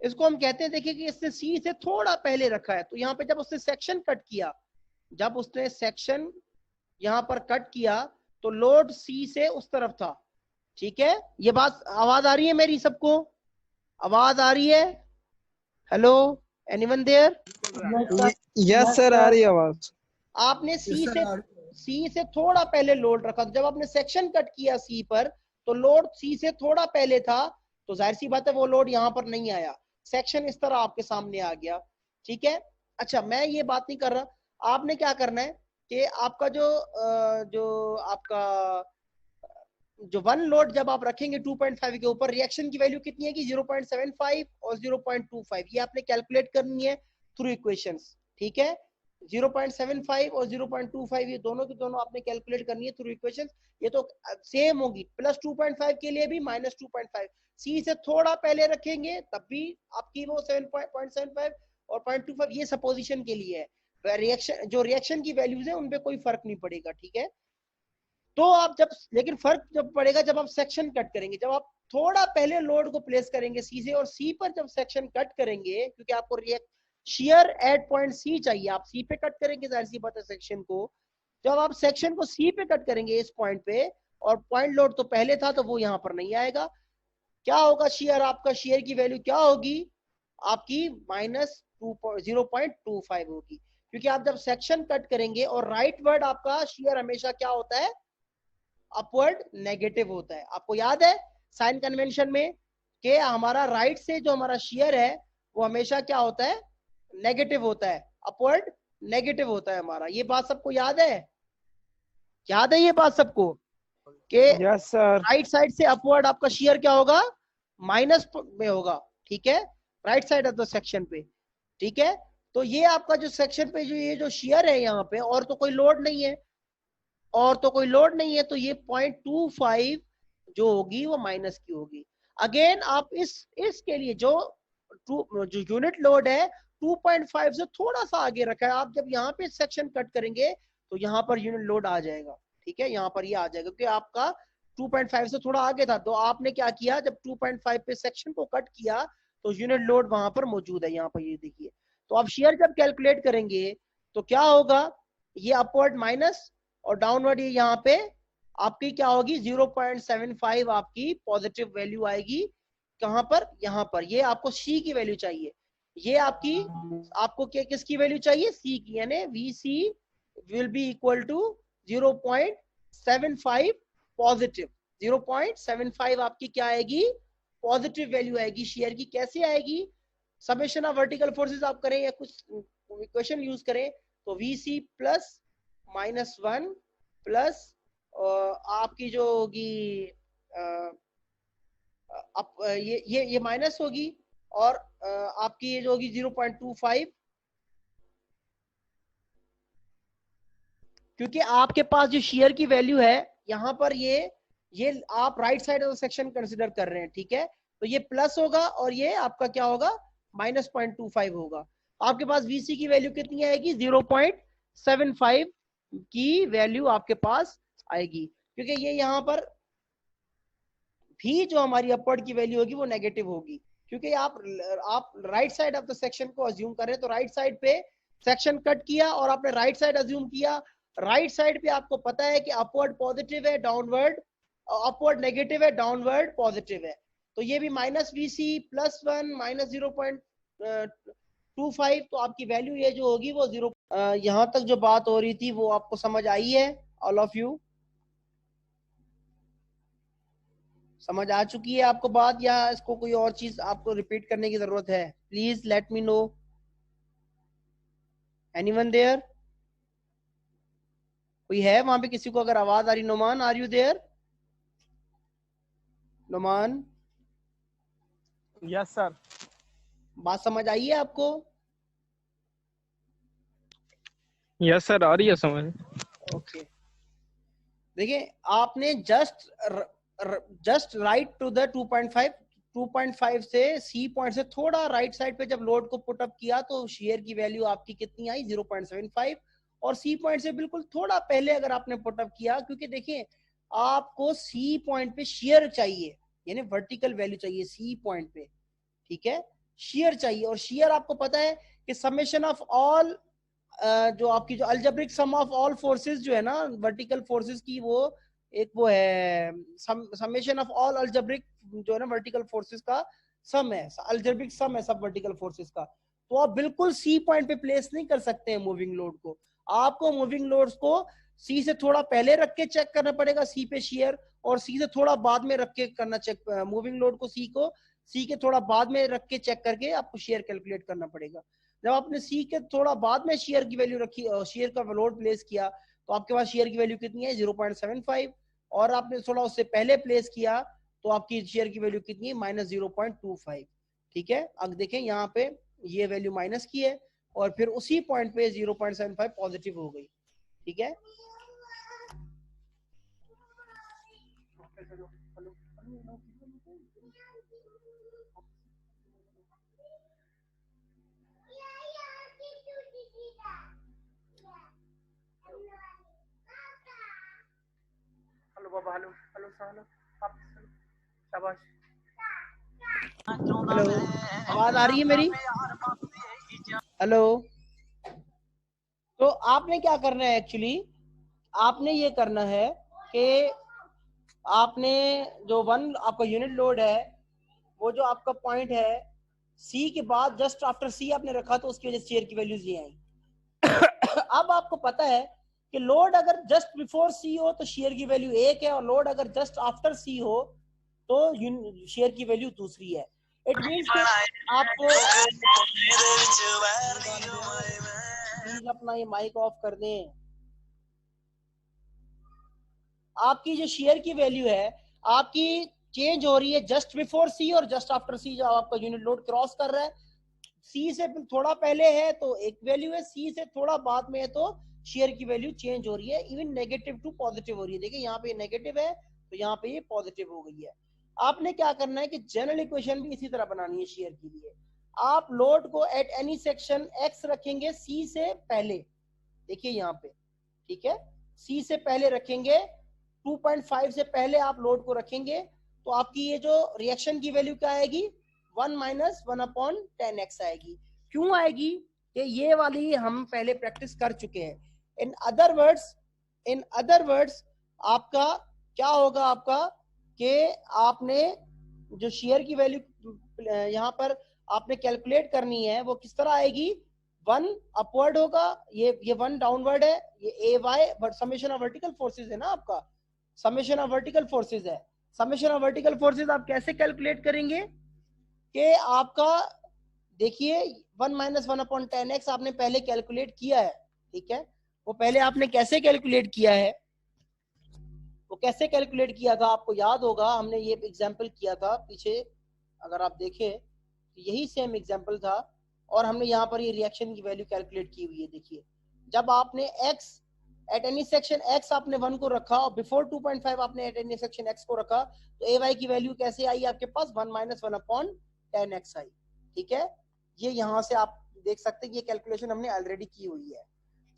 इसको हम कहते हैं, देखिए कि इसने सी से थोड़ा पहले रखा है, तो यहाँ पे जब उसने सेक्शन कट किया, जब उसने सेक्शन यहाँ पर कट किया तो लोड सी से उस तरफ था। ठीक है, ये बात, आवाज आ रही है मेरी सबको, आवाज आ रही है? Hello, anyone there? Yes sir, आ रही है आवाज। आपने सी से थोड़ा पहले लोड रखा, तो जब आपने सेक्शन कट किया सी पर, तो लोड सी से थोड़ा पहले था, तो जाहिर सी बात है वो लोड यहाँ पर नहीं आया, सेक्शन इस तरह आपके सामने आ गया। ठीक है, अच्छा मैं ये बात नहीं कर रहा, आपने क्या करना है कि आपका जो आपका जो वन लोड जब आप रखेंगे 2.5 के ऊपर, रिएक्शन की वैल्यू कितनी है कि 0.75 और 0.25, ये आपने कैलकुलेट करनी है थ्रू इक्वेशंस। ठीक है, 0.75 और 0.25 ये दोनों की दोनों आपने कैलकुलेट करनी है थ्रू इक्वेशंस, ये तो सेम होगी, प्लस 2.5 के लिए भी माइनस 2.5, सी से थोड़ा पहले रखेंगे तब भी आपकी वो 7.75 और 0.25, ये सपोजिशन के लिए है, रिएक्शन जो रिएक्शन की वैल्यूज है उनपे कोई फर्क नहीं पड़ेगा। ठीक है, तो आप जब, लेकिन फर्क जब पड़ेगा जब आप सेक्शन कट करेंगे, जब आप थोड़ा पहले लोड को प्लेस करेंगे सी से, और सी पर जब सेक्शन कट करेंगे, क्योंकि आपको शेयर एट पॉइंट सी चाहिए, आप सी पे कट करेंगे जाहिर सी बात है सेक्शन को, जब आप सेक्शन को सी पे कट करेंगे इस पॉइंट पे, और पॉइंट लोड तो पहले था तो वो यहाँ पर नहीं आएगा, क्या होगा शेयर, आपका शेयर की वैल्यू क्या होगी आपकी माइनस 0.25 होगी, क्योंकि आप जब सेक्शन कट करेंगे, और राइट वर्ड आपका शेयर हमेशा क्या होता है, अपवर्ड नेगेटिव होता है। आपको याद है साइन कन्वेंशन में कि हमारा राइट से जो हमारा शेयर है वो हमेशा क्या होता है, नेगेटिव होता है, अपवर्ड नेगेटिव होता है हमारा, ये बात सबको याद है? याद है ये बात सबको कि यस सर, राइट साइड से अपवर्ड आपका शेयर क्या होगा, माइनस में होगा। ठीक है, right side of the section पे। ठीक है, तो ये आपका जो सेक्शन पे जो ये जो शेयर है यहाँ पे, और तो कोई लोड नहीं है, और तो कोई लोड नहीं है, तो ये 0.25 जो होगी वो माइनस की होगी। अगेन आप इसके लिए जो यूनिट लोड है 2.5 से थोड़ा सा आगे रखा है, आप जब यहाँ पे सेक्शन कट करेंगे तो यहाँ पर यूनिट लोड आ जाएगा। ठीक है, यहाँ पर ये आ जाएगा क्योंकि आपका 2.5 से थोड़ा आगे था, तो आपने क्या किया, जब 2.5 पे सेक्शन को कट किया तो यूनिट लोड वहां पर मौजूद है, यहाँ पर ये देखिए। तो आप शेयर जब कैलकुलेट करेंगे तो क्या होगा, ये अपवर्ड माइनस और डाउनवर्ड ये यहाँ पे आपकी क्या होगी 0.75 आपकी पॉजिटिव वैल्यू आएगी। कहां पर, यहां पर। ये आपको सी की वैल्यू चाहिए, ये आपकी, आपको क्या किसकी वैल्यू चाहिए, सी की, यानी VC will be equal to 0.75 positive. 0.75 आपकी क्या आएगी, पॉजिटिव वैल्यू आएगी शेयर की। कैसे आएगी, समेशन ऑफ वर्टिकल फोर्सेस आप करें या कुछ इक्वेशन यूज करें तो VC प्लस -1 प्लस आपकी जो होगी ये माइनस होगी, और आपकी ये जो होगी 0.25, क्योंकि आपके पास जो शेयर की वैल्यू है यहाँ पर ये आप right side of the section consider कर रहे हैं, ठीक है। तो ये प्लस होगा और ये आपका क्या होगा, -0.25 होगा। आपके पास VC की वैल्यू कितनी आएगी, 0.75 की वैल्यू आपके पास आएगी, क्योंकि ये यहाँ पर भी जो हमारी अपवर्ड की वैल्यू होगी वो नेगेटिव होगी, क्योंकि आप right side of the section को अज्यूम करें तो राइट साइड पे सेक्शन कट किया और आपने राइट साइड अज्यूम किया। राइट साइड पे आपको पता है कि अपवर्ड पॉजिटिव है, डाउनवर्ड अपवर्ड नेगेटिव है, डाउनवर्ड पॉजिटिव है। तो ये भी -VC +1 -0.25, तो आपकी वैल्यू ये जो होगी वो 0। यहाँ तक जो बात हो रही थी वो आपको समझ आई है, ऑल ऑफ यू समझ आ चुकी है आपको बात, या इसको कोई और चीज आपको रिपीट करने की जरूरत है? Please let me know, anyone there? कोई है वहां पे किसी को अगर आवाज आ रही? Noman, are you there? Noman, yes sir. बात समझ आई है आपको? यस सर, आ रही है समझ। ओके, देखिए आपने जस्ट राइट टू द 2.5 से सी पॉइंट से थोड़ा राइट साइड पे जब लोड को पुट अप किया तो शेयर की वैल्यू आपकी कितनी आई, 0.75। और सी पॉइंट से बिल्कुल थोड़ा पहले अगर आपने पुट अप किया, क्योंकि देखिए आपको सी पॉइंट पे शेयर चाहिए, यानी वर्टिकल वैल्यू चाहिए सी पॉइंट पे, ठीक है, शेयर चाहिए। और शेयर आपको पता है कि समेशन ऑफ ऑल, जो आपकी जो algebraic sum of all forces जो है ना वर्टिकल फोर्सेस की, वो एक वो है समेशन ऑफ ऑल अलजेब्रिक जो है ना वर्टिकल फोर्सेस का सम है, अलजेब्रिक सम है सब वर्टिकल फोर्सेस का। तो आप बिल्कुल सी पॉइंट पे प्लेस नहीं कर सकते हैं मूविंग लोड को, आपको मूविंग लोड्स को सी से थोड़ा पहले रख के चेक करना पड़ेगा, सी पे शेयर, और सी से थोड़ा बाद में रख के करना चेक, मूविंग लोड को सी के थोड़ा बाद में रख के चेक करके आपको शेयर कैलकुलेट करना पड़ेगा। जब आपने सी के थोड़ा बाद में शेयर की वैल्यू रखी, शेयर का लोड प्लेस किया, तो आपके पास शेयर की वैल्यू कितनी है, 0.75, और आपने थोड़ा उससे पहले प्लेस किया तो आपकी शेयर की वैल्यू कितनी है, -0.25, ठीक है। अब देखें यहाँ पे ये वैल्यू माइनस की है और फिर उसी पॉइंट पे 0.75 पॉजिटिव हो गई, ठीक है। हेलो बाबा, हेलो हेलो हेलो, शाबाश। हेलो, आवाज आ रही है मेरी? हेलो। तो आपने क्या करना है, एक्चुअली आपने ये करना है कि आपने जो आपका यूनिट लोड है, वो जो आपका पॉइंट है सी के बाद जस्ट आफ्टर सी आपने रखा, तो उसकी वजह से शेयर की वैल्यूज ये आई। अब आपको पता है कि लोड अगर जस्ट बिफोर सी हो तो शेयर की वैल्यू 1 है, और लोड अगर जस्ट आफ्टर सी हो तो शेयर की वैल्यू दूसरी है। इट मींस कि आपको प्लीज अपना ये माइक ऑफ कर दें। आपकी जो शेयर की वैल्यू है आपकी चेंज हो रही है जस्ट बिफोर सी और जस्ट आफ्टर सी, जब आपका यूनिट लोड क्रॉस कर रहा है। सी से थोड़ा पहले है तो एक वैल्यू है, सी से थोड़ा बाद में है तो शेयर की वैल्यू चेंज हो रही है, इवन नेगेटिव टू पॉजिटिव हो रही है। देखिए यहाँ पे नेगेटिव है तो यहाँ पे ये पॉजिटिव हो गई है। आपने क्या करना है कि जनरल इक्वेशन भी इसी तरह बनानी है शेयर के लिए। आप लोड को एट एनी सेक्शन एक्स रखेंगे सी से पहले, देखिए यहाँ पे, ठीक है, सी से पहले रखेंगे, 2.5 से पहले आप लोड को रखेंगे, तो आपकी ये जो रिएक्शन की वैल्यू क्या आएगी, 1 - 1/10x आएगी। क्यों आएगी? कि ये वाली हम पहले प्रैक्टिस कर चुके हैं। इन अदर वर्ड्स आपका क्या होगा आपका कि आपने जो शेयर की वैल्यू यहाँ पर आपने कैलकुलेट करनी है वो किस तरह आएगी, 1 अपवर्ड होगा, ये 1 डाउनवर्ड है, ये A Y summation of vertical forces है ना, आपका समेशन ऑफ वर्टिकल फोर्सेज है। समेशन ऑफ वर्टिकल फोर्सेज आप कैसे कैलकुलेट करेंगे कि आपका देखिए 1 माइनस 1/10x आपने पहले कैलकुलेट किया है, ठीक है, वो पहले आपने कैसे कैलकुलेट किया है, वो कैसे कैलकुलेट किया था आपको याद होगा, हमने ये एग्जांपल किया था पीछे, अगर आप देखें तो यही सेम एग्जांपल था, और हमने यहाँ पर ये रिएक्शन की वैल्यू कैलकुलेट की हुई है। देखिए जब आपने x eight any section x आपने 1 को रखा और बिफोर 2.5 आपने एट एनी सेक्शन x को रखा, तो ए वाई की वैल्यू कैसे आई आपके पास, 1 माइनस 1/10x आई, ठीक है। ये यहाँ से आप देख सकते हैं ये कैलकुलेशन हमने ऑलरेडी की हुई है,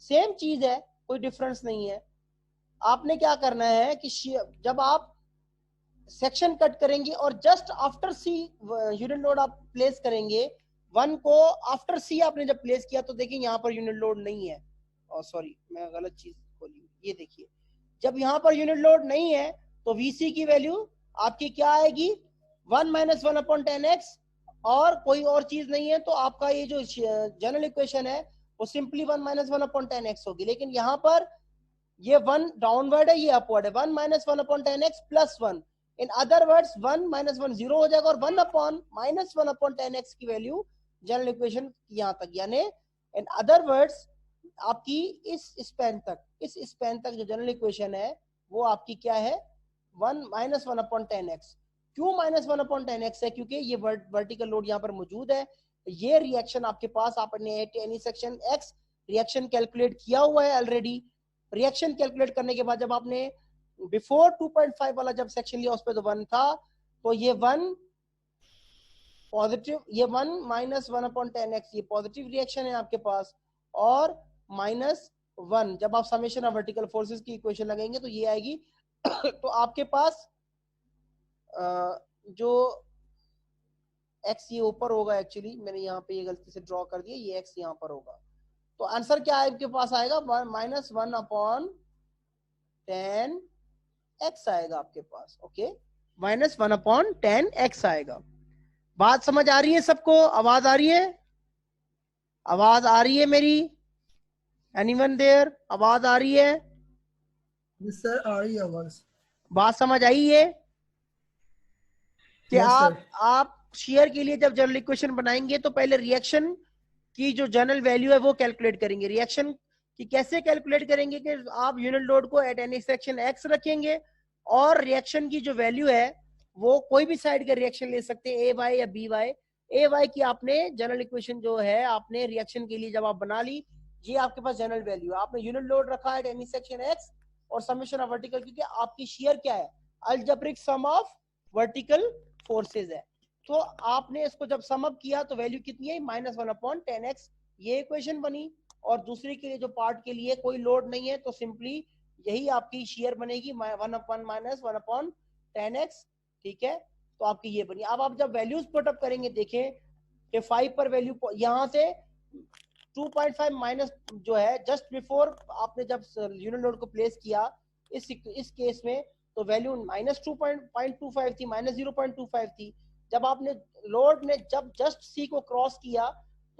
सेम चीज है, कोई डिफरेंस नहीं है। आपने क्या करना है कि जब आप सेक्शन कट करेंगे और जस्ट आफ्टर सी यूनिट लोड आप प्लेस करेंगे, 1 को आफ्टर सी आपने जब प्लेस किया तो देखिए यहाँ पर यूनिट लोड नहीं है, और सॉरी मैं गलत चीज खोली, ये देखिए जब यहाँ पर यूनिट लोड नहीं है तो VC की वैल्यू आपकी क्या आएगी, 1 माइनस 1/10x, और कोई और चीज नहीं है, तो आपका ये जो जनरल इक्वेशन है वो सिंपली 1 माइनस 1/10x होगी। लेकिन यहाँ पर ये 1 डाउनवर्ड है, ये अपवर्ड है, 1 माइनस 1/10x प्लस 1, इन अदर वर्ड्स 1 माइनस 1 0 हो जाएगा, और 1 अपॉन माइनस 1/10x की वैल्यू जनरल इक्वेशन यहाँ तक, यानी इन अदर वर्ड्स आपकी इस स्पैन तक जो जनरल इक्वेशन है वो आपकी क्या है, 1 माइनस 1/10x। क्यों माइनस 1/10x है, क्योंकि ये वर्टिकल लोड यहाँ पर मौजूद है। ये रिएक्शन आपके पास आपने any section x reaction calculate किया हुआ है ऑलरेडी। रिएक्शन कैलकुलेट करने के बाद जब आपने बिफोर 2.5 वाला जब सेक्शन लिया उस पर तो 1 था, तो ये 1 पॉजिटिव, ये 1 माइनस 1/10x ये पॉजिटिव रिएक्शन है आपके पास, और माइनस 1 जब आप समेशन ऑफ वर्टिकल फोर्सेस की इक्वेशन लगाएंगे तो ये आएगी तो आपके पास जो x ये ऊपर होगा, एक्चुअली मैंने यहाँ पे ये गलती से ड्रॉ कर दिया, ये x यहाँ पर होगा, तो आंसर क्या आपके पास आएगा, माइनस 1/10x आएगा आपके पास, ओके, माइनस 1/10x आएगा। बात समझ आ रही है सबको, आवाज आ रही है, आवाज आ रही है मेरी, एनीवन देयर, आवाज आ रही है, सर आ रही है आवाज, बात समझ आई है कि Yes, sir. आप शेयर के लिए जब जनरल इक्वेशन बनाएंगे तो पहले रिएक्शन की जो जनरल वैल्यू है वो कैलकुलेट करेंगे। रिएक्शन की कैसे कैलकुलेट करेंगे कि आप यूनिट लोड को एट एनी सेक्शन x रखेंगे, और रिएक्शन की जो वैल्यू है वो कोई भी साइड का रिएक्शन ले सकते हैं, a y या b y। a y की आपने जनरल इक्वेशन जो है आपने रिएक्शन के लिए जब आप बना ली, ये आपके पास जनरल वैल्यू है, आपने यूनिट लोड रखा है एट एनी सेक्शन x और समेशन ऑफ वर्टिकल, क्योंकि आपकी शेयर क्या है, algebraic sum of vertical forces है। तो आपने इसको जब सम अप किया तो वैल्यू कितनी है, माइनस 1/10x, ये इक्वेशन बनी। और दूसरे के लिए जो पार्ट के लिए कोई लोड नहीं है तो सिंपली यही आपकी शेयर बनेगी 1 माइनस 1/10x, ठीक है, तो आपकी ये बनी। अब आप जब वैल्यूज पुट अप करेंगे देखें कि 5 पर वैल्यू यहाँ से 2.5 माइनस जो है जस्ट बिफोर आपने जब यूनिट लोड को प्लेस किया इस केस में, तो वैल्यू माइनस 2.25 थी, माइनस 0.25 थी। जब आपने लोड ने जब जस्ट सी को क्रॉस किया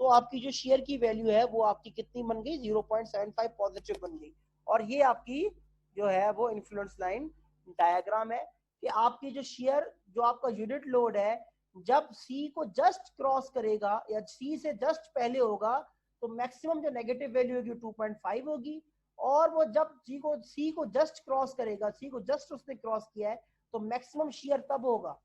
तो आपकी जो शेयर की वैल्यू है वो आपकी कितनी बन गई, 0.75 पॉजिटिव बन गई। और ये आपकी जो है वो इन्फ्लुएंस लाइन डायग्राम है कि आपकी जो शेयर जो आपका यूनिट लोड है जब सी को जस्ट क्रॉस करेगा या सी से जस्ट पहले होगा तो मैक्सिमम जो नेगेटिव वैल्यू होगी 2.5 होगी, और वो जब सी को जस्ट क्रॉस करेगा, सी को जस्ट उसने क्रॉस किया है तो मैक्सिमम शेयर तब होगा,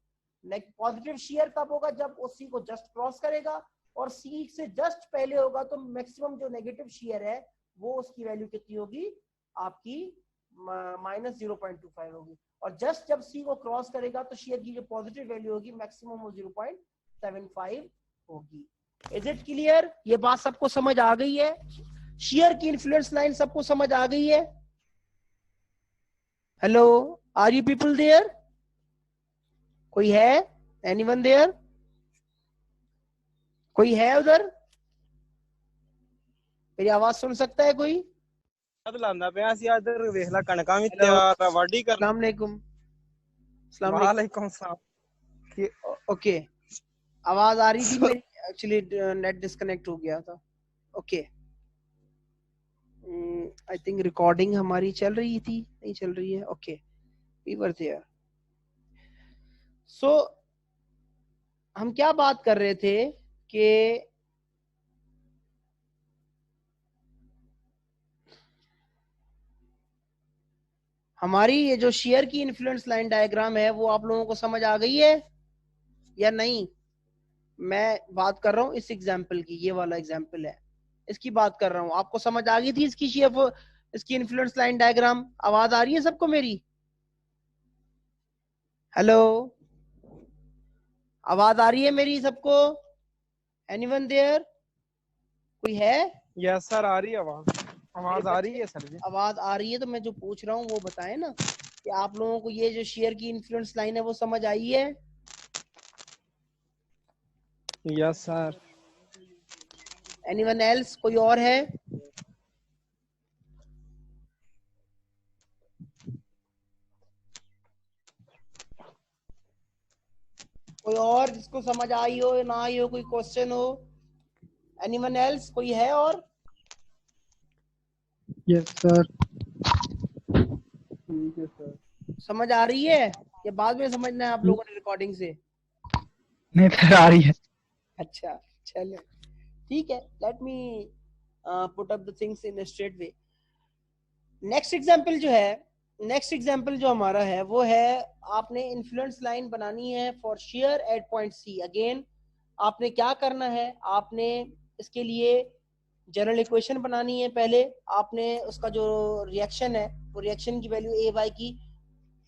पॉजिटिव शेयर तब होगा जब वो सी को जस्ट क्रॉस करेगा, और सी से जस्ट पहले होगा तो मैक्सिमम जो नेगेटिव शेयर है वो उसकी वैल्यू कितनी होगी आपकी माइनस 0.25 होगी, और जस्ट जब सी को क्रॉस करेगा तो शेयर की जो पॉजिटिव वैल्यू होगी मैक्सिमम वो 0.75 होगी। Is it clear? ये बात सबको समझ आ गई है? शेयर की इन्फ्लुएंस लाइन सबको समझ आ गई है? Hello, are you people there? कोई है? Anyone there? कोई है उधर? मेरी आवाज सुन सकता है कोई? लांदा पे ਅਸੀਂ ਇਧਰ ਵੇਖ ਲੈ ਕਣਕਾਂ ਵੀ ਤਿਆਰ ਆ ਵਾਢੀ ਕਰ अस्सलाम वालेकुम। अस्सलाम ਵਾਲੇकुम सलाम। ओके, आवाज आ रही थी मेरी, एक्चुअली नेट डिस्कनेक्ट हो गया था। ओके, आई थिंक रिकॉर्डिंग हमारी चल रही थी, नहीं चल रही है। Okay, we were there. So हम क्या बात कर रहे थे कि हमारी ये जो शेयर की इन्फ्लुएंस लाइन डायग्राम है वो आप लोगों को समझ आ गई है या नहीं? मैं बात कर रहा हूँ इस एग्जाम्पल की, ये वाला एग्जाम्पल है, इसकी बात कर रहा हूँ। आपको समझ आ गई थी इसकी शेयर, इसकी इन्फ्लुएंस लाइन डायग्राम? आवाज आ रही है सबको मेरी? हेलो, आवाज आ रही है मेरी सबको? Anyone there? कोई है? यस सर आ रही है आवाज आ रही है सर जी। आवाज आ रही है तो मैं जो पूछ रहा हूँ वो बताएं ना कि आप लोगों को ये जो शेयर की इन्फ्लुएंस लाइन है वो समझ आई है? Yes sir. Anyone else? कोई और है? कोई और जिसको समझ आई हो या ना आई हो, कोई क्वेश्चन हो? Anyone else? कोई है और? Yes sir. ठीक है सर। समझ आ रही है या बाद में समझना है आप लोगों ने रिकॉर्डिंग से? नहीं सर आ रही है। अच्छा चलो ठीक है, let me put up the things in a straight way. Next example जो हमारा है वो है, आपने इन्फ्लुएंस लाइन बनानी है for shear at point C. Again आपने क्या करना है, आपने इसके लिए जनरल इक्वेशन बनानी है। पहले आपने उसका जो रिएक्शन है वो रिएक्शन की वैल्यू ए वाई की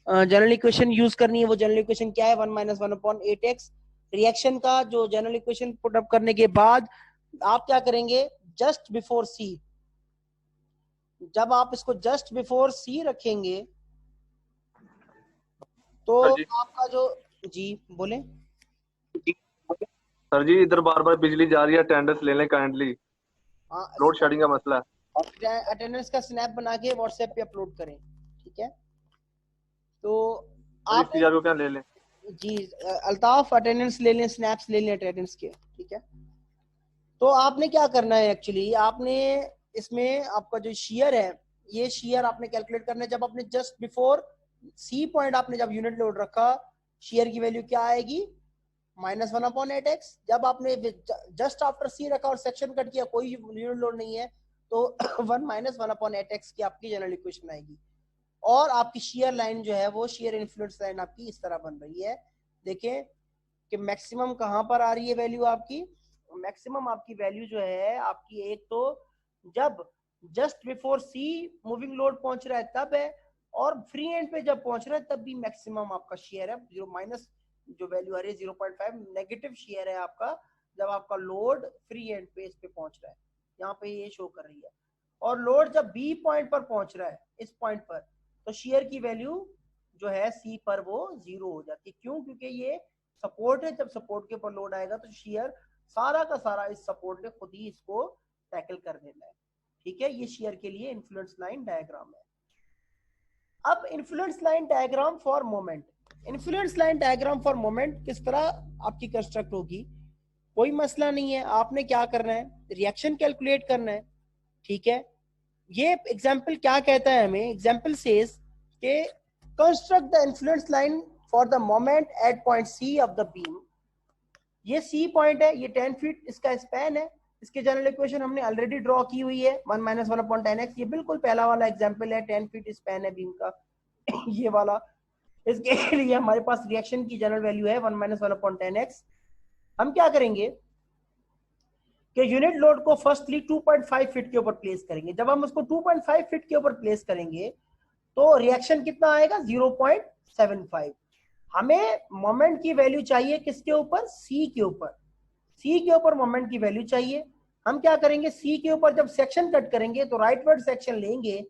जनरल इक्वेशन यूज करनी है। वो जनरल इक्वेशन क्या है? 1 - 1/8x। रिएक्शन का जो जनरल इक्वेशन पुट अप करने के बाद आप क्या करेंगे, जस्ट बिफोर सी, जब आप इसको जस्ट बिफोर सी रखेंगे तो आपका जो, जी बोले सर जी, इधर बार बार बिजली जा रही है, अटेंडेंस ले लें काइंडली, लोड शेडिंग का मसला है। अटेंडेंस का स्नैप बना के व्हाट्सएप पे अपलोड करें, ठीक है? तो आप को क्या ले लें? जी अल्ताफ, अटेंडेंस ले लें, स्नैप्स ले लें अटेंडेंस के, ठीक है? तो आपने क्या करना है, एक्चुअली आपने इसमें आपका जो शेयर है, ये शेयर आपने कैलकुलेट करना है। जब आपने जस्ट बिफोर सी पॉइंट आपने जब यूनिट लोड रखा, शेयर की वैल्यू क्या आएगी? -1/8x। जब आपने जस्ट आफ्टर सी रखा और सेक्शन कट किया, कोई यूनिट लोड नहीं है, तो 1 - 1/8x की आपकी जनरल इक्वेशन आएगी। और आपकी शेयर लाइन जो है वो शेयर इन्फ्लुएंस लाइन आपकी इस तरह बन रही है। देखें कि मैक्सिमम कहां पर आ रही है वैल्यू आपकी? मैक्सिमम आपकी वैल्यू जो है आपकी, एक तो जब जस्ट बिफोर सी मूविंग लोड पहुंच रहा है तब है, और फ्री एंड पे जब पहुंच रहा है तब भी मैक्सिमम आपका शेयर है। 0 माइनस जो वैल्यू आ रही है 0.5 नेगेटिव शेयर है आपका, जब आपका लोड फ्री एंड पे इस पे पहुंच रहा है, यहाँ पे ये शो कर रही है। और लोड जब बी पॉइंट पर पहुंच रहा है, इस पॉइंट पर, तो शेयर की वैल्यू जो है सी पर वो 0 हो जाती है। क्यों? क्योंकि ये सपोर्ट है, जब सपोर्ट के ऊपर लोड आएगा तो शेयर सारा का सारा इस सपोर्ट ने खुद ही इसको टैकल कर देना है, ठीक है? ये शेयर के लिए इन्फ्लुएंस लाइन डायग्राम है। अब influence line diagram for moment, influence line diagram for moment किस तरह आपकी कंस्ट्रक्ट होगी? कोई मसला नहीं है, आपने क्या करना है, रिएक्शन कैलकुलेट करना है, ठीक है? ये एग्जाम्पल क्या कहता है हमें? एग्जाम्पल सेज के construct the influence line for the moment at point C of the beam. ये सी पॉइंट है, ये 10 फीट इसका स्पैन है। इसके जनरल इक्वेशन हमने ऑलरेडी ड्रॉ की हुई है, 1 - 1/10x। ये बिल्कुल पहला वाला एग्जाम्पल है, 10 फीट स्पैन है बीम का ये वाला। इसके लिए हमारे पास रिएक्शन की जनरल वैल्यू है 1 - 1/10x। हम क्या करेंगे कि यूनिट लोड को फर्स्टली 2.5 फीट के ऊपर प्लेस करेंगे। जब हम उसको 2.5 फीट के ऊपर प्लेस करेंगे तो रिएक्शन कितना आएगा? 0.75। हमें मोमेंट की वैल्यू चाहिए किसके ऊपर? सी के ऊपर। सी के ऊपर मोमेंट की वैल्यू चाहिए। हम क्या करेंगे, सी के ऊपर जब सेक्शन कट करेंगे तो राइटवर्ड सेक्शन लेंगे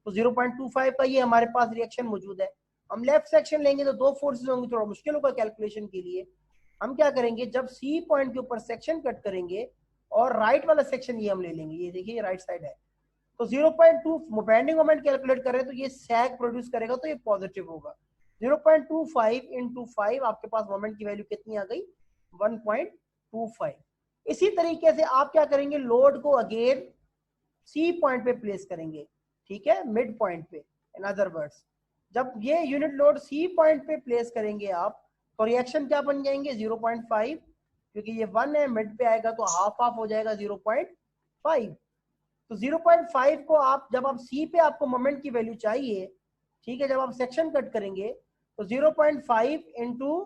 तो 0.25 का ये हमारे पास रिएक्शन मौजूद है। हम लेफ्ट सेक्शन लेंगे तो 2 फोर्सेस होंगे, थोड़ा मुश्किल होगा कैलकुलेशन के लिए। हम क्या करेंगे, जब सी पॉइंट के ऊपर सेक्शन कट करेंगे और राइट वाला सेक्शन ये हम ले लेंगे, ये देखिए राइट साइड है, तो 0.2 बेंडिंग मोमेंट कैलकुलेट कर रहे हैं तो ये सैग प्रोड्यूस करेगा तो ये पॉजिटिव होगा। 0.25 इंटू 5 आपके पास मोमेंट की वैल्यू कितनी आ गई 1.25। इसी तरीके से आप क्या करेंगे, लोड को अगेन सी पॉइंट पे प्लेस करेंगे, ठीक है, मिड पॉइंट पे। इन अदर वर्ड्स जब ये यूनिट लोड सी पॉइंट पे प्लेस करेंगे आप तो रिएक्शन क्या बन जाएंगे 0.5, क्योंकि ये 1 है, मिड पे आएगा तो हाफ हाफ हो जाएगा 0.5। तो 0.5 को आप जब आप सी पे आपको मोमेंट की वैल्यू चाहिए, ठीक है, जब आप सेक्शन कट करेंगे तो 0.5 इंटू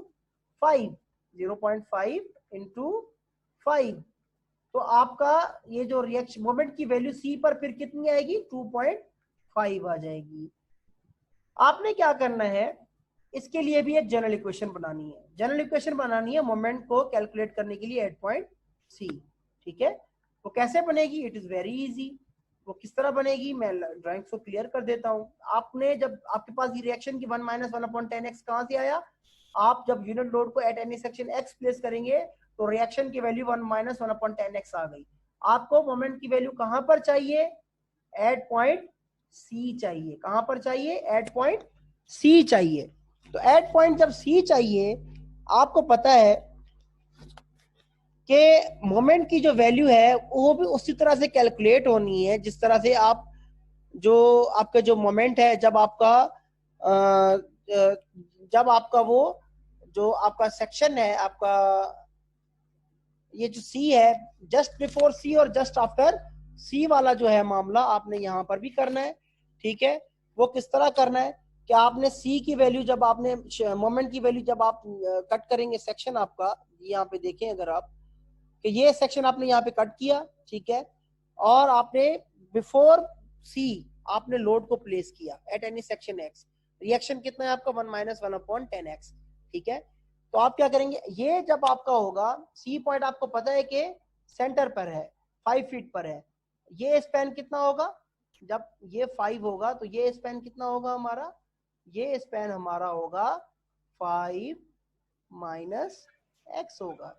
5, 0.5 इंटू 5, तो आपका ये जो रिएक्शन मोमेंट की वैल्यू सी पर फिर कितनी आएगी 2.5 आ जाएगी। आपने क्या करना है, इसके लिए भी एक जनरल इक्वेशन बनानी है। जनरल इक्वेशन बनानी है मोमेंट को कैलकुलेट करने के लिए एट पॉइंट सी, ठीक है। वो कैसे बनेगी, इट इज वेरी इजी। वो किस तरह बनेगी मैं ड्राइंग को क्लियर कर देता हूँ। आपने जब आपके पास ये रिएक्शन की 1 - 1/10x कहाँ से आया, आप जब यूनिट लोड को eight any section x place करेंगे तो रिएक्शन की वैल्यू 1 - 1/10x आ गई। आपको मोमेंट की वैल्यू कहां पर चाहिए, एट पॉइंट सी चाहिए। कहां पर चाहिए, एट पॉइंट सी चाहिए। तो एट पॉइंट जब सी चाहिए, आपको पता है कि मोमेंट की जो वैल्यू है वो भी उसी तरह से कैलकुलेट होनी है जिस तरह से आप जो आपका जो मोमेंट है जब आपका वो जो आपका सेक्शन है, आपका ये जो सी है, जस्ट बिफोर सी और जस्ट आफ्टर सी वाला जो है मामला आपने यहां पर भी करना है, ठीक है। वो किस तरह करना है कि आपने सी की वैल्यू जब आपने मोमेंट की वैल्यू जब आप कट करेंगे सेक्शन आपका, यहाँ पे देखें अगर आप कि ये सेक्शन आपने यहाँ पे कट किया, ठीक है, और आपने बिफोर सी आपने लोड को प्लेस किया eight any section x. Reaction कितना है आपका 1 - 1/10x, ठीक है। तो आप क्या करेंगे, ये जब आपका होगा सी पॉइंट आपको पता है कि सेंटर पर है, 5 फीट पर है। ये स्पैन कितना होगा, जब ये 5 होगा तो ये स्पैन कितना होगा हमारा, ये स्पैन हमारा होगा 5 - x होगा।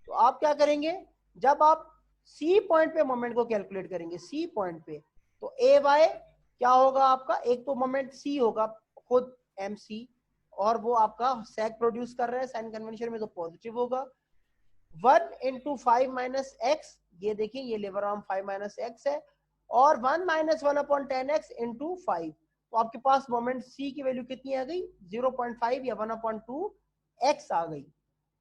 तो आप क्या करेंगे, जब आप सी पॉइंट पे मोमेंट को कैलकुलेट करेंगे, सी पॉइंट पे, तो ए वाई क्या होगा आपका, एक तो मोमेंट सी होगा खुद mc, और वो आपका सैग प्रोड्यूस कर रहा है साइन कन्वेंशन में तो पॉजिटिव होगा। 1 × 5 - x, ये देखिए ये लेवर आर्म 5 - x है, और 1 - 1/10x इंटू 5, तो आपके पास मोमेंट सी की वैल्यू कितनी आ गई 0.5 या 1/2x आ गई।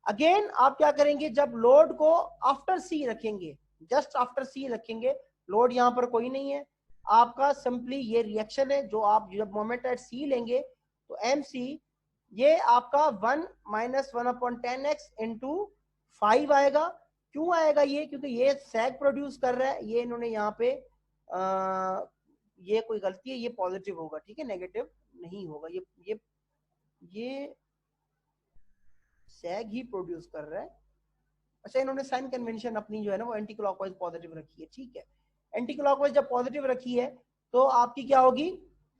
अगेन आप क्या करेंगे, जब लोड को आफ्टर सी रखेंगे, जस्ट आफ्टर सी रखेंगे, लोड यहाँ पर कोई नहीं है, आपका सिंपली ये रिएक्शन है जो आप जब मोमेंट एट सी लेंगे तो mc ये आपका 1 - 1/10x इंटू 5 आएगा। क्यों आएगा ये, क्योंकि ये सैग प्रोड्यूस कर रहा है, ये इन्होंने यहाँ पे ये कोई गलती है, ये पॉजिटिव होगा, ठीक है, नेगेटिव नहीं होगा। ये सैग ही प्रोड्यूस कर रहा है। अच्छा, इन्होंने साइन कन्वेंशन अपनी जो है ना वो एंटी क्लॉकवाइज पॉजिटिव रखी है, ठीक है। एंटी क्लॉकवाइज जब पॉजिटिव रखी है तो आपकी क्या होगी,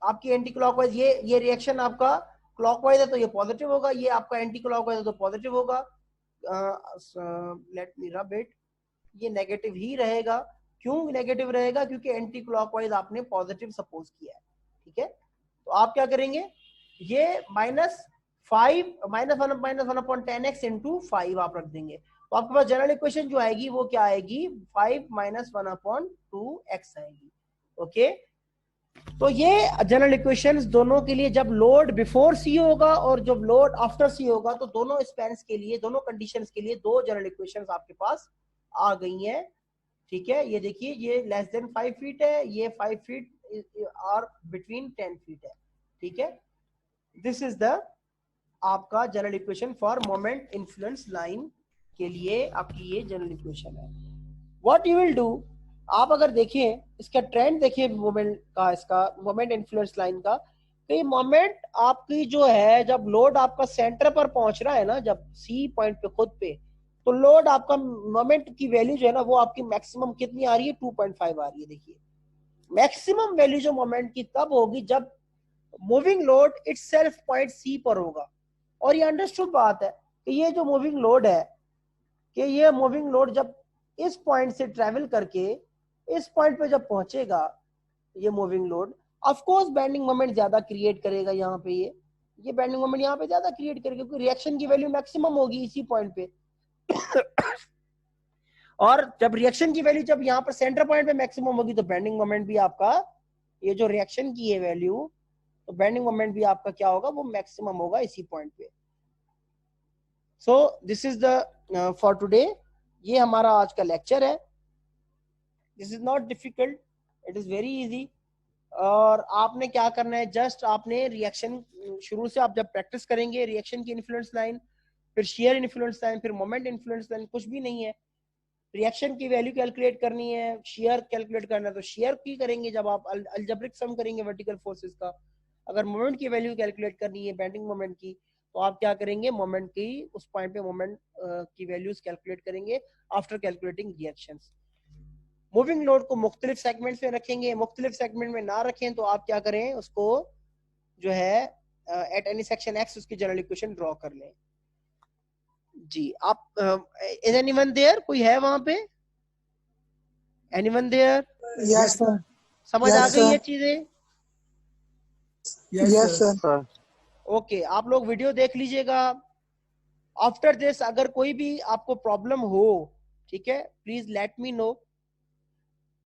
आपकी एंटी क्लॉकवाइज ये रिएक्शन आपका क्लॉकवाइज है तो ये पॉजिटिव होगा, ये आपका एंटी क्लॉकवाइज है तो पॉजिटिव होगा। लेट मी रब इट, ये नेगेटिव ही रहेगा। क्यों नेगेटिव रहेगा, क्योंकि एंटी क्लॉकवाइज आपने पॉजिटिव सपोज किया है, ठीक है। तो आप क्या करेंगे, ये -5 - 1/10x इंटू 5 आप रख देंगे, तो आपके पास जनरल इक्वेशन जो आएगी वो क्या आएगी 5 - 1/2x आएगी, ओके। तो ये जनरल इक्वेशंस दोनों के लिए, जब लोड बिफोर सी होगा और जब लोड आफ्टर सी होगा, तो दोनों स्पैन्स के लिए, दोनों कंडीशंस के लिए दो जनरल इक्वेशंस आपके पास आ गई हैं, ठीक है। ये देखिए, ये लेस देन 5 फीट है, ये 5 फीट और बिटवीन 10 फीट है, ठीक है। दिस इज द आपका general equation for moment influence line के लिए आपकी ये जनरल इक्वेशन है। व्हाट यू विल डू, आप अगर देखें इसका ट्रेंड देखिए मोमेंट का, इसका मोमेंट इन्फ्लुएंस लाइन का, तो ये मोमेंट आपकी जो है जब लोड आपका सेंटर पर पहुंच रहा है ना, जब सी पॉइंट पे खुद पे, तो लोड आपका मोमेंट की वैल्यू जो है ना वो आपकी मैक्सिमम कितनी आ रही है 2.5 आ रही है। देखिए मैक्सिमम वैल्यू जो मोमेंट की तब होगी जब moving load itself point C पर होगा। और ये अंडरस्टूड बात है कि ये जो मूविंग लोड है, कि ये मूविंग लोड जब इस पॉइंट से ट्रेवल करके इस पॉइंट पे जब पहुंचेगा ये moving load of course bending moment ज्यादा क्रिएट करेगा यहाँ पे, ये बेंडिंग मोमेंट यहाँ पे ज्यादा क्रिएट करेगा क्योंकि रिएक्शन की वैल्यू मैक्सिमम होगी इसी पॉइंट पे। और जब रिएक्शन की वैल्यू जब यहाँ पर सेंटर पॉइंट पे मैक्सिमम होगी तो बेंडिंग मोमेंट भी आपका, ये जो रिएक्शन की है वैल्यू, तो बेंडिंग मोमेंट भी आपका क्या होगा, वो मैक्सिमम होगा इसी पॉइंट पे। So this is the for today, ये हमारा आज का लेक्चर है। This is not difficult, it is very easy. और आपने क्या करना है, जस्ट आपने रिएक्शन शुरू से आप जब प्रैक्टिस करेंगे, रिएक्शन की इन्फ्लुएंस लाइन, फिर शेयर इन्फ्लुएंस लाइन, फिर मोमेंट इन्फ्लुएंस लाइन, कुछ भी नहीं है। रिएक्शन की वैल्यू कैलकुलेट करनी है, शेयर कैलकुलेट करना है तो शेयर की करेंगे जब आप अलजेब्रिक सम करेंगे वर्टिकल फोर्सेस का। अगर मोमेंट की वैल्यू कैलकुलेट करनी है बेंडिंग मोमेंट की, तो आप क्या करेंगे, मोमेंट की उस पॉइंट पे मोमेंट की वैल्यूज कैलकुलेट करेंगे after calculating reactions. Moving load को मुख्तलिफ सेगमेंट्स में रखेंगे, मुख्तलिफ सेगमेंट में ना रखें तो आप क्या करें, उसको जो है एट एनी सेक्शन एक्स उसकी जनरल इक्वेशन ड्रॉ कर लें। जी आप इज एनीवन देयर, कोई है वहां पे, एनीवन देयर? Yes sir. समझ आ गई ये चीजें? Yes sir. ओके, आप लोग वीडियो देख लीजिएगा। आफ्टर दिस अगर कोई भी आपको प्रॉब्लम हो, ठीक है, प्लीज लेट मी नो।